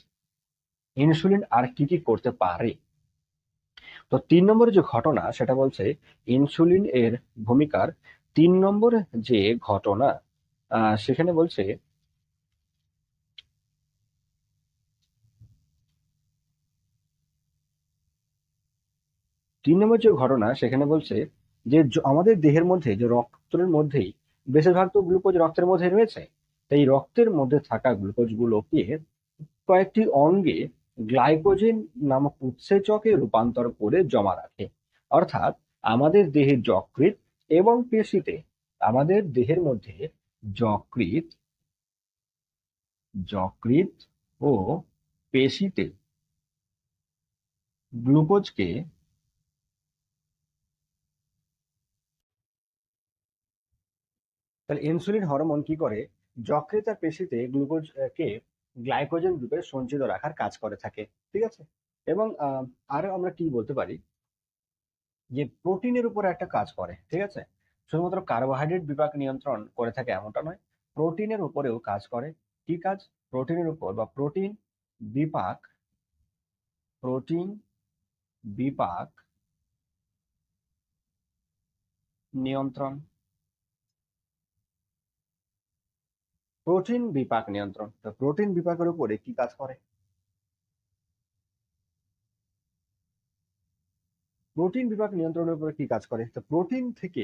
ইনসুলিন আর কি কি করতে পারে। তো 3 নম্বর যে ঘটনা সেটা বলছে ইনসুলিন এর ভূমিকার 3 নম্বর যে ঘটনা, সেখানে বলছে 3 নম্বর যে ঘটনা সেখানে বলছে যে আমাদের দেহের মধ্যে যে রক্তের মধ্যেই বেশিরভাগ তো গ্লুকোজ রক্তের মধ্যে রয়েছে। তাই রক্তের মধ্যে থাকা গ্লুকোজ গুলোকে কয়েকটি অঙ্গে গ্লাইকোজেন নামক উৎসেচকে রূপান্তর করে জমা রাখে। অর্থাৎ আমাদের দেহের যকৃৎ এবং পেশিতে, আমাদের দেহের মধ্যে যকৃৎ যকৃৎ ও পেশিতে গ্লুকোজকে, তাহলে ইনসুলিন হরমোন কি করে? যকৃৎ আর পেশিতে গ্লুকোজ কে গ্লাইকোজেন রূপে সঞ্চিত রাখার কাজ করে থাকে। ঠিক আছে? এবং আরো আমরা কি বলতে পারি যে প্রোটিনের উপর একটা কাজ করে। ঠিক আছে? শুধুমাত্র কার্বোহাইড্রেট বিপাক নিয়ন্ত্রণ করে থাকে এমনটা নয়, প্রোটিনের উপরেও কাজ করে। কি কাজ? প্রোটিনের উপর বা বিপাক প্রোটিন বিপাক নিয়ন্ত্রণ। প্রোটিন বিপাক নিয়ন্ত্রণ, তো প্রোটিন বিপাকের উপরে কি কাজ করে? প্রোটিন বিপাক নিয়ন্ত্রণের উপরে কি কাজ করে? তো প্রোটিন থেকে,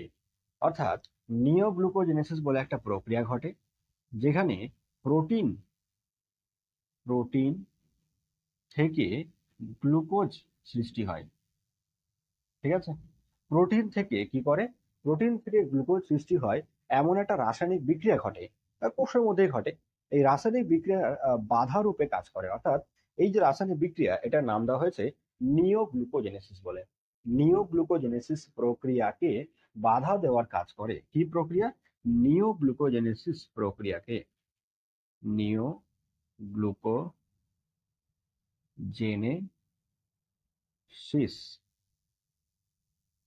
অর্থাৎ নিওগ্লুকোজেনেসিস বলে একটা প্রক্রিয়া ঘটে, যেখানে প্রোটিন প্রোটিন থেকে গ্লুকোজ সৃষ্টি হয়। ঠিক আছে? প্রোটিন থেকে কি করে? প্রোটিন থেকে গ্লুকোজ সৃষ্টি হয়, এমন একটা রাসায়নিক বিক্রিয়া ঘটে, কোষের মধ্যেই ঘটে। এই রাসায়নিক বিক্রিয়া বাধা রূপে কাজ করে, অর্থাৎ এই যে রাসায়নিক বিক্রিয়া, এটার নাম দেওয়া হয়েছে নিওগ্লুকোজেনেসিস বলে। নিওগ্লুকোজেনেসিস প্রক্রিয়াকে বাধা দেওয়ার কাজ করে। কি প্রক্রিয়া? নিওগ্লুকোজেনেসিস প্রক্রিয়াকে, নিওগ্লুকোজেনেসিস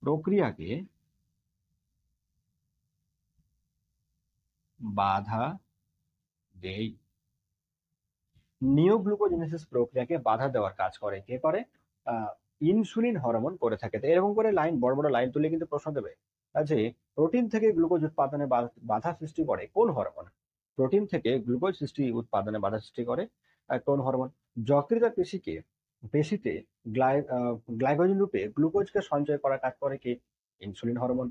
প্রক্রিয়াকে বাধা দেয়। নিওগ্লুকোজেনেসিস প্রক্রিয়াকে বাধা দেওয়ার কাজ করে কে করে? ইনসুলিন হরমোন করে থাকে। তো এরকম করে লাইন, বড় বড় লাইন তুলে কিন্তু প্রশ্ন দেবে যে প্রোটিন থেকে গ্লুকোজ উৎপাদনে বাধা সৃষ্টি করে কোন হরমোন? প্রোটিন থেকে গ্লুকোজ উৎপাদনে বাধা সৃষ্টি করে কোন হরমোন? যকৃতের পেশিতে গ্লাইকোজেন রূপে গ্লুকোজকে সঞ্চয় করার কাজ করে কে? Insulin hormone.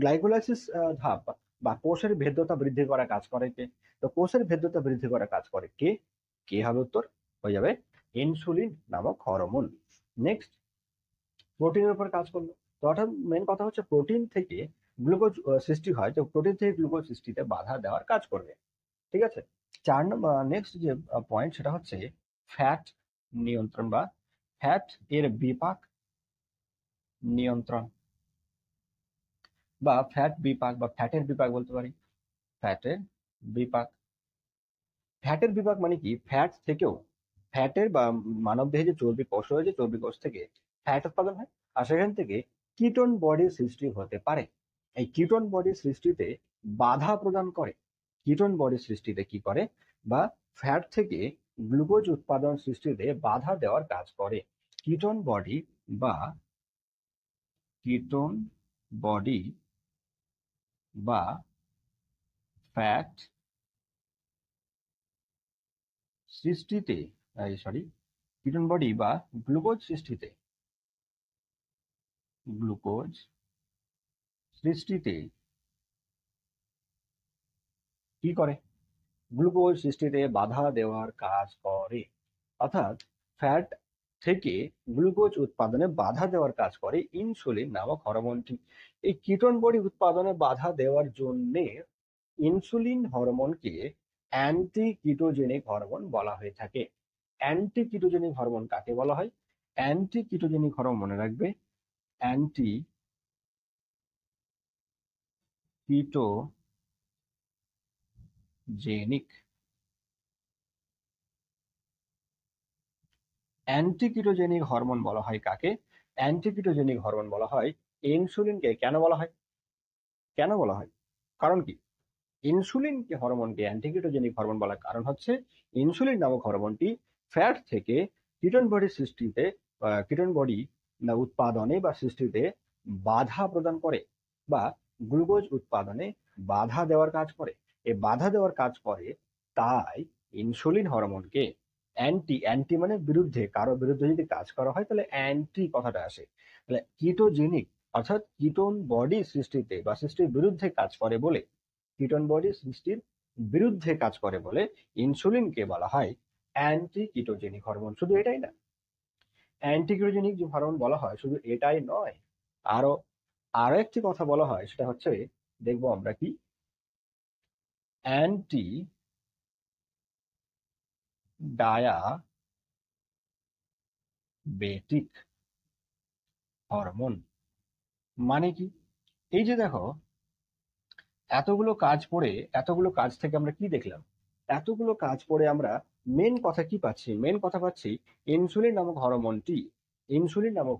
গ্লাইকোলাইসিস ধাপ বা কোষের ভেদ্যতা বৃদ্ধি করার কাজ করে কে? তো কোষের ভেদ্যতা বৃদ্ধি করার কাজ করে কে? কে হবে উত্তর? হয়ে যাবে ইনসুলিন নামক হরমোন। নেক্সট, প্রোটিনের উপর কাজ করলো। তো অর্থাৎ মেন কথা হচ্ছে প্রোটিন থেকে গ্লুকোজ সৃষ্টি হয়, তো প্রোটিন থেকে গ্লুকোজ সৃষ্টিতে বাধা দেওয়ার কাজ করবে। ঠিক আছে? 4 নম্বর নেক্সট যে পয়েন্ট, সেটা হচ্ছে ফ্যাট নিয়ন্ত্রণ বা ফ্যাট এর বিপাক নিয়ন্ত্রণ, বা ফ্যাট বিপাক বা ফ্যাটের বিপাক বলতে পারি। ফ্যাটের বিপাক। ফ্যাটের বিপাক মানে কি? ফ্যাট থেকেও, ফ্যাটের বা মানবদেহে যে চর্বি কোষ রয়েছে, চর্বি কোষ থেকে ফ্যাট উৎপাদন হয়, আর সেখান থেকে কিটোন বডির সৃষ্টি হতে পারে। এই কিটোন বডির সৃষ্টিতে বাধা প্রদান করে। কিটোন বডির সৃষ্টিতে কি করে? বা ফ্যাট থেকে গ্লুকোজ উৎপাদন সৃষ্টিতে বাধা দেওয়ার কাজ করে। কিটোন বডি বা কিটোন বডি বা ফ্যাট সৃষ্টিতে, কিটোন বডি বা গ্লুকোজ সৃষ্টিতে কি করে? গ্লুকোজ সৃষ্টিতে বাধা দেওয়ার কাজ করে। অর্থাৎ ফ্যাট থেকে গ্লুকোজ উৎপাদনে বাধা দেওয়ার কাজ করে ইনসুলিন নামক হরমোনটি। এই কিটোন বডি উৎপাদনে বাধা দেওয়ার জন্য ইনসুলিন হরমোনকে অ্যান্টি কিটোজেনিক হরমোন বলা হয়ে থাকে। অ্যান্টি কিটোজেনিক হরমোন কাকে বলা হয়? অ্যান্টি কিটোজেনিক হরমোন মনে রাখবে, অ্যান্টি কিটোজেনিক। অ্যান্টিকিটোজেনিক হরমোন বলা হয় কাকে? অ্যান্টিকিটোজেনিক হরমোন বলা হয় ইনসুলিনকে। কেন বলা হয়? কেন বলা হয়? কারণ কি? ইনসুলিনকে হরমোনকে অ্যান্টিকিটোজেনিক হরমোন বলার কারণ হচ্ছে ইনসুলিন নামক হরমোনটি ফ্যাট থেকে কিটোন বডি সৃষ্টিতে, কিটোন বডি উৎপাদনে বা সৃষ্টিতে বাধা প্রদান করে, বা গ্লুকোজ উৎপাদনে বাধা দেওয়ার কাজ করে। এই বাধা দেওয়ার কাজ করে, তাই ইনসুলিন হরমোনকে অ্যান্টি, অ্যান্টি মানে বিরুদ্ধে, কারো বিরুদ্ধে যদি কাজ করা হয় তাহলে অ্যান্টি কথাটা আসে। তাহলে কিটোজেনিক অর্থাৎ কিটোন বডি সৃষ্টিতে বা সৃষ্টির বিরুদ্ধে কাজ করে বলে, কিটোন বডি সৃষ্টির বিরুদ্ধে কাজ করে বলে ইনসুলিনকে বলা হয় অ্যান্টি কিটোজেনিক হরমোন। শুধু এটাই না, অ্যান্টি কিটোজেনিক যে হরমোন বলা হয় শুধু এটাই নয়, আরো আরো একটি কথা বলা হয়, সেটা হচ্ছে দেখবো আমরা কি, অ্যান্টি ডায়াবেটিক হরমোন। মানে কি? এই যে দেখো, এতগুলো কাজ থেকে আমরা কি দেখলাম? এতগুলো কাজ পড়ে আমরা মেন কথা কি পাচ্ছি? মেন কথা পাচ্ছি ইনসুলিন নামক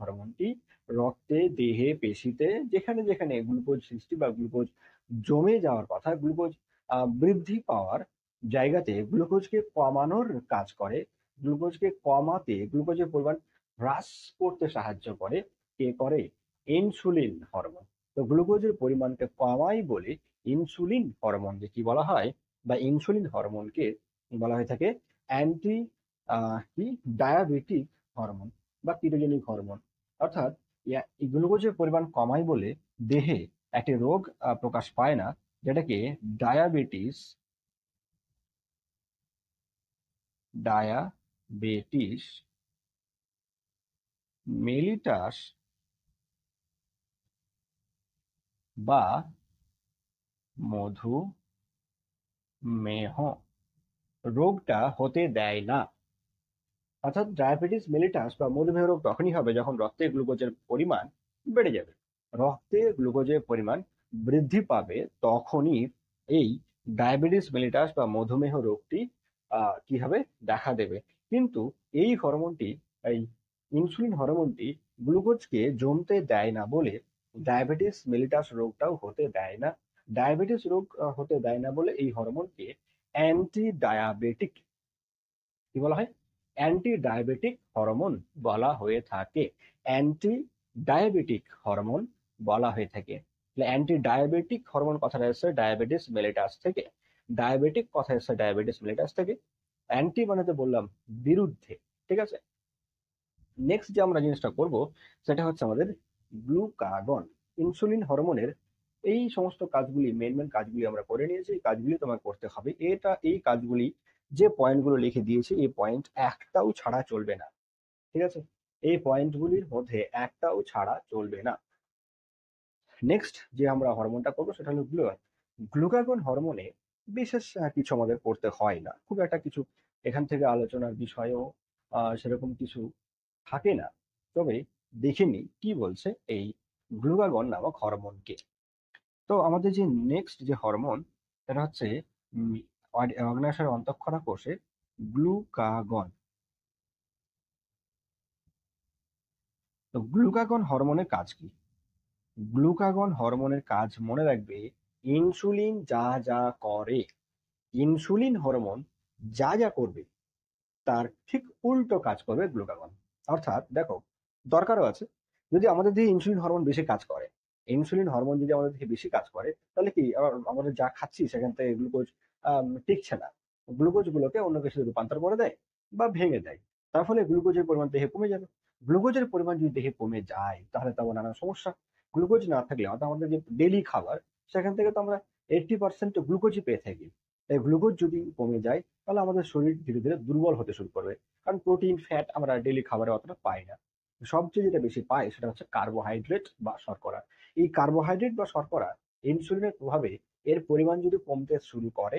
হরমোনটি রক্তে, দেহে, পেশিতে যেখানে যেখানে গ্লুকোজ সৃষ্টি বা গ্লুকোজ জমে যাওয়ার কথা, গ্লুকোজ বৃদ্ধি পাওয়ার জায়গাতে গ্লুকোজকে কমানোর কাজ করে। গ্লুকোজকে কমাতে, গ্লুকোজের পরিমাণ হ্রাস করতে সাহায্য করে কে করে? Insulin hormone. তো গ্লুকোজের পরিমাণকে কমাই বলে ইনসুলিন হরমোনকে কি বলা হয়, বা ইনসুলিন হরমোনকে বলা হয়ে থাকে অ্যান্টি কি ডায়াবেটিক হরমোন বা কিটোজেনিক হরমোন। অর্থাৎ এই গ্লুকোজের পরিমাণ কমাই বলে দেহে একটি রোগ প্রকাশ পায় না, যেটাকে ডায়াবেটিস ডায়াবেটিস মেলিটাস বা মধুমেহ রোগটা হতে দেয় না। অর্থাৎ ডায়াবেটিস মেলিটাস বা মধুমেহ রোগ তখনই হবে যখন রক্তে গ্লুকোজের পরিমাণ বেড়ে যাবে। রক্তে গ্লুকোজের পরিমাণ বৃদ্ধি পাবে, তখনই এই ডায়াবেটিস মেলিটাস বা মধুমেহ রোগটি কি হবে, দেখা দেবে। কিন্তু এই হরমোনটি, এই ইনসুলিন হরমোনটি গ্লুকোজকে জমতে দেয় না বলে ডায়াবেটিস মেলিটাস রোগটাও হতে দেয় না। ডায়াবেটিস রোগ হতে দেয় না বলে এই হরমোনকে অ্যান্টি ডায়াবেটিক কি বলা হয়, অ্যান্টি ডায়াবেটিক হরমোন বলা হয়ে থাকে। অ্যান্টি ডায়াবেটিক হরমোন বলা হয়ে থাকে। অ্যান্টি ডায়াবেটিক হরমোন কথাটা এসেছে ডায়াবেটিস মেলিটাস থেকে। ডায়াবেটিক কথা এসেছে ডায়াবেটিস মেলিটাস থেকে। অ্যান্টি মানে তো বললাম বিরুদ্ধে, ঠিক আছে। নেক্সট যে আমরা জিনিসটা করব সেটা হচ্ছে আমাদের গ্লুকাগন। ইনসুলিন হরমোনের এই সমস্ত কাজগুলি, মেন মেন কাজগুলি আমরা করে নিয়েছি। এই কাজগুলি তোমার করতে হবে। এই কাজগুলি যে পয়েন্টগুলো লিখে দিয়েছি, এই পয়েন্ট একটাও ছাড়া চলবে না, ঠিক আছে। এই পয়েন্টগুলির মধ্যে একটাও ছাড়া চলবে না। নেক্সট যে আমরা হরমোনটা করবো সেটা হলো গ্লুকাগন। গ্লুকাগন হরমোনে বিশেষ কিছু আমাদের করতে হয় না, খুব একটা কিছু এখান থেকে আলোচনার বিষয়ও সেরকম কিছু থাকে না। তবে দেখে নি কি বলছে এই গ্লুকাগন নামক হরমোনকে। তো আমাদের যে নেক্সট যে হরমোন সেটা হচ্ছে অগ্ন্যাশয়ের অন্তঃক্ষরা কোষে গ্লুকাগন। তো গ্লুকাগন হরমোনের কাজ কি? গ্লুকাগন হরমোনের কাজ মনে রাখবে, ইনসুলিন যা যা করে, ইনসুলিন হরমোন যা যা করবে তার ঠিক উল্টো কাজ করবে গ্লুকাগন। অর্থাৎ দেখো, দরকারও আছে, যদি আমাদের দেহে ইনসুলিন হরমোন বেশি কাজ করে, ইনসুলিন হরমোন যদি আমাদের দেহে বেশি কাজ করে, তাহলে কি আমাদের যা খাচ্ছি সেখান থেকে গ্লুকোজ টিকছে না, গ্লুকোজ গুলোকে অন্য কিছু রূপান্তর করে দেয় বা ভেঙে দেয়। তার ফলে গ্লুকোজের পরিমাণ দেহে কমে যাবে। গ্লুকোজের পরিমাণ যদি দেহে কমে যায় তাহলে তো নানান সমস্যা। গ্লুকোজ না থাকলে অর্থাৎ আমাদের যে ডেইলি খাবার, সেখান থেকে তো আমরা 80% গ্লুকোজই পেয়ে থাকি। তাই গ্লুকোজ যদি কমে যায় তাহলে আমাদের শরীর ধীরে ধীরে দুর্বল হতে শুরু করবে। কারণ প্রোটিন, ফ্যাট আমরা ডেইলি খাবারে অতটা পাই না। সবচেয়ে যেটা বেশি পাই সেটা হচ্ছে কার্বোহাইড্রেট বা শর্করা। এই কার্বোহাইড্রেট বা শর্করা ইনসুলিনের প্রভাবে এর পরিমাণ যদি কমতে শুরু করে,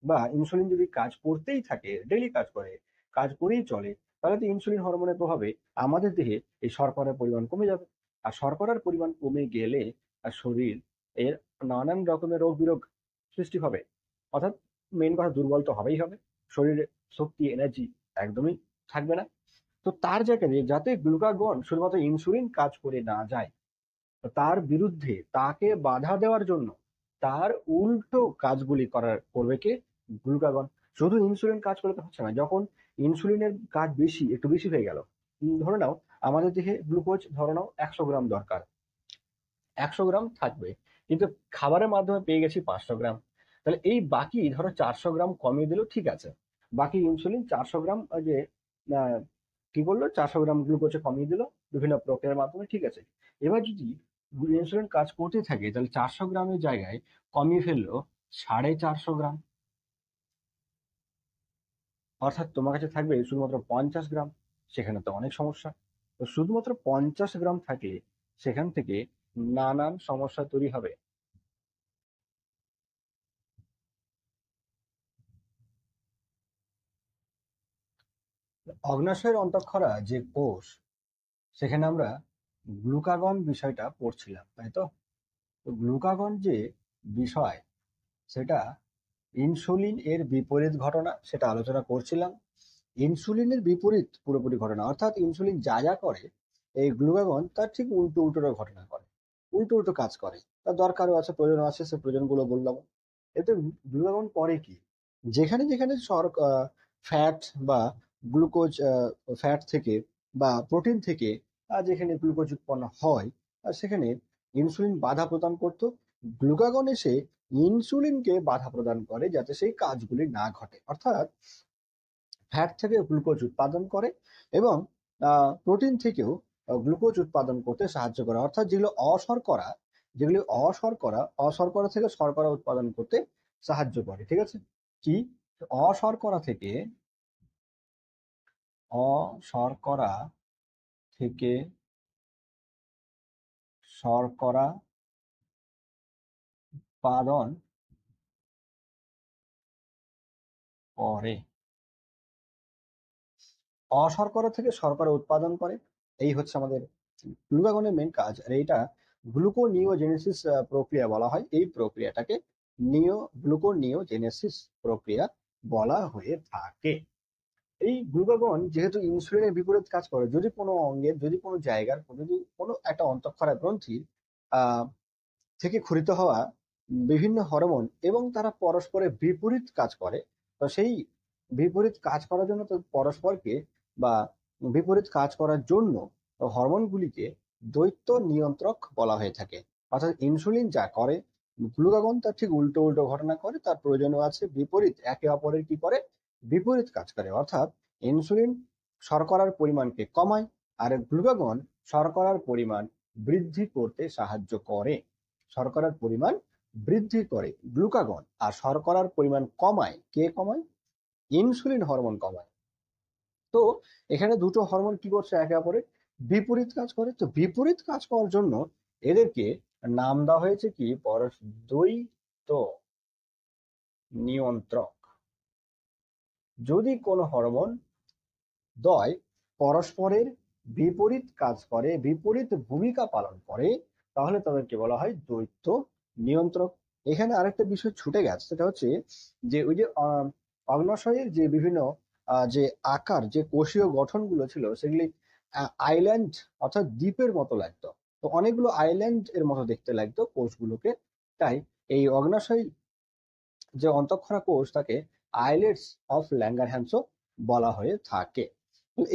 বা ইনসুলিন যদি কাজ করতেই থাকে, ডেইলি কাজ করে, কাজ করেই চলে, তাহলে তো ইনসুলিন হরমোনের প্রভাবে আমাদের দেহে এই শর্করার পরিমাণ কমে যাবে। আর শর্করার পরিমাণ কমে গেলে আর শরীর এর নানান রকমের রোগ বিরোগ সৃষ্টি হবে। অর্থাৎ মেন কথা, দুর্বল তো হবেই হবে, শরীরে শক্তি, এনার্জি একদমই থাকবে না। তো তার জায়গায় যাতে গ্লুকাগন শুধুমাত্র ইনসুলিন কাজ করে না যায়, তার বিরুদ্ধে তাকে বাধা দেওয়ার জন্য তার উল্টো কাজগুলি করবে কে? গ্লুকাগন। শুধু ইনসুলিন কাজ করে তো হচ্ছে না। যখন ইনসুলিনের কাজ একটু বেশি হয়ে গেল, ধরে নাও আমাদের দেহে গ্লুকোজ ধরে নাও 100 গ্রাম দরকার, 100 গ্রাম থাকবে, কিন্তু খাবারের মাধ্যমে পেয়ে গেছি 500 গ্রাম। তাহলে এই বাকি ধরো 400 গ্রাম কমিয়ে দিলেও ঠিক আছে। বাকি ইনসুলিন 400 গ্রাম যে আহ, কি বললো, 400 গ্রাম গ্লুকোজে কমিয়ে দিল বিভিন্ন প্রক্রিয়ার মাধ্যমে, ঠিক আছে। এবার যদি ইনসুলিন কাজ করতে থাকে তাহলে 400 গ্রামের জায়গায় কমিয়ে ফেললো 450 গ্রাম। অর্থাৎ তোমার কাছে থাকবে শুধুমাত্র 50 গ্রাম। সেখানে তো অনেক সমস্যা। তো শুধুমাত্র 50 গ্রাম থাকলে সেখান থেকে নানান সমস্যা তৈরি হবে। অগ্ন্যাশয়ের অন্তঃক্ষরা যে কোষ, সেখানে আমরা গ্লুকাগন বিষয়টা পড়ছিলাম, তাই তো। তো গ্লুকাগন যে বিষয়, সেটা ইনসুলিন এর বিপরীত ঘটনা, সেটা আলোচনা করছিলাম। ইনসুলিনের বিপরীত পুরোপুরি ঘটনা, অর্থাৎ ইনসুলিন যা যা করে এই গ্লুকাগন তার ঠিক উল্টো উল্টো ঘটনা করে, উল্টো উল্টো কাজ করে। তার দরকারও আছে, প্রয়োজন আছে, সে প্রয়োজনগুলো বললাম। এতে গ্লুকাগন করে কি, যেখানে যেখানে ফ্যাট বা গ্লুকোজ, ফ্যাট থেকে বা প্রোটিন থেকে যেখানে গ্লুকোজ উৎপন্ন হয় সেখানে ইনসুলিন বাধা প্রদান করতো। গ্লুকাগন এসে ইনসুলিনকে বাধা প্রদান করে যাতে সেই কাজগুলি না ঘটে, অর্থাৎ ফ্যাট থেকে গ্লুকোজ উৎপাদন করে এবং প্রোটিন থেকেও গ্লুকোজ উৎপাদন করতে সাহায্য করে, অর্থাৎ যেগুলি অশর্করা থেকে শর্করা উৎপাদন করতে সাহায্য করে। ঠিক আছে, কি অশর্করা থেকে অশর্করা থেকে শর্করা উৎপাদন করে, অশর্করা থেকে শর্করা উৎপাদন করে, এই হচ্ছে আমাদের গ্লুকাগনের মেন কাজ। আর এইটা গ্লুকোনিওজেনেসিস প্রক্রিয়া বলা হয়, এই প্রক্রিয়াটাকে গ্লুকোনিওজেনেসিস প্রক্রিয়া বলা হয়ে থাকে। এই গ্লুকাগন যেহেতু ইনসুলিনের বিপরীত কাজ করে, যদি কোনো অঙ্গের, যদি কোনো জায়গার, যদি কোনো একটা অন্তঃক্ষরা গ্রন্থির আহ থেকে ক্ষরিত হওয়া বিভিন্ন হরমোন এবং তারা পরস্পরের বিপরীত কাজ করে, তো সেই বিপরীত কাজ করার জন্য তো পরস্পরকে বা বিপরীত কাজ করার জন্য হরমোনগুলিকে দ্বৈত নিয়ন্ত্রক বলা হয়ে থাকে। অর্থাৎ ইনসুলিন যা করে, গ্লুকাগন তার ঠিক উল্টো উল্টো ঘটনা করে, তার প্রয়োজনও আছে বিপরীত, একে অপরের কি করে বিপরীত কাজ করে। অর্থাৎ ইনসুলিন শর্করার পরিমাণকে কমায় আর গ্লুকাগন শর্করার পরিমাণ বৃদ্ধি করতে সাহায্য করে। শর্করার পরিমাণ বৃদ্ধি করে গ্লুকাগন, আর শর্করার পরিমাণ কমায় কে, কমায় ইনসুলিন হরমোন কমায়। তো এখানে দুটো হরমোন কি করছে, একে অপরের বিপরীত কাজ করে। তো বিপরীত কাজ করার জন্য এদেরকে নাম দেওয়া হয়েছে কি, দ্বৈত নিয়ন্ত্রক। যদি কোনো হরমোন দ্বয় পরস্পরের বিপরীত কাজ করে, বিপরীত ভূমিকা পালন করে, তাহলে তাদেরকে বলা হয় দ্বৈত নিয়ন্ত্রক। এখানে আরেকটা বিষয় ছুটে গেছে, সেটা হচ্ছে যে ওই যে অগ্নাশয়ের যে বিভিন্ন যে আকার, যে কোষীয় গঠনগুলো ছিল সেগুলি আইল্যান্ড অর্থাৎ দ্বীপের মতো লাগতো। তো অনেকগুলো আইল্যান্ড এর মতো দেখতে লাগতো কোষগুলোকে, তাই এই অগ্নাশয় যে অন্তঃক্ষরা কোষ তাকে আইলেটস অফ ল্যাঙ্গারহ্যান্সও বলা হয়ে থাকে।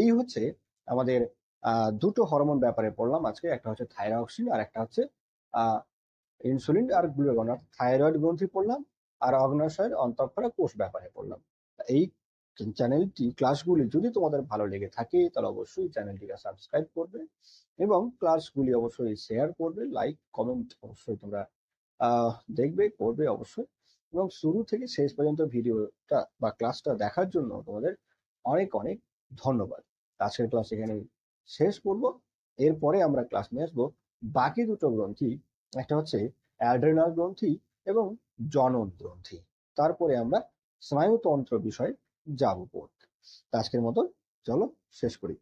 এই হচ্ছে আমাদের দুটো হরমোন ব্যাপারে পড়লাম আজকে, একটা হচ্ছে থাইরক্সিন আর একটা হচ্ছে ইনসুলিন আর গ্লুকাগন। থাইরয়েড গ্রন্থি পড়লাম আর অগ্নাশয়ের অন্তঃক্ষরা কোষ ব্যাপারে পড়লাম। এই চ্যানেলটি ক্লাসগুলি যদি তোমাদের ভালো লেগে থাকে তাহলে অবশ্যই চ্যানেলটিকে সাবস্ক্রাইব করবে এবং ক্লাসগুলি অবশ্যই শেয়ার করবে, লাইক কমেন্ট অবশ্যই তোমরা দেখবে, করবে অবশ্যই। এবং শুরু থেকে শেষ পর্যন্ত ভিডিওটা বা ক্লাসটা দেখার জন্য তোমাদের অনেক অনেক ধন্যবাদ। আজকের ক্লাস এখানে শেষ করব, এরপরে আমরা ক্লাস নিয়ে আসবো বাকি দুটো গ্রন্থি, একটা হচ্ছে অ্যাড্রেনাল গ্রন্থি এবং জনন গ্রন্থি। তারপরে আমরা স্নায়ুতন্ত্র বিষয়ে যাবো পড়তে। আজকের মতো চলো শেষ করি।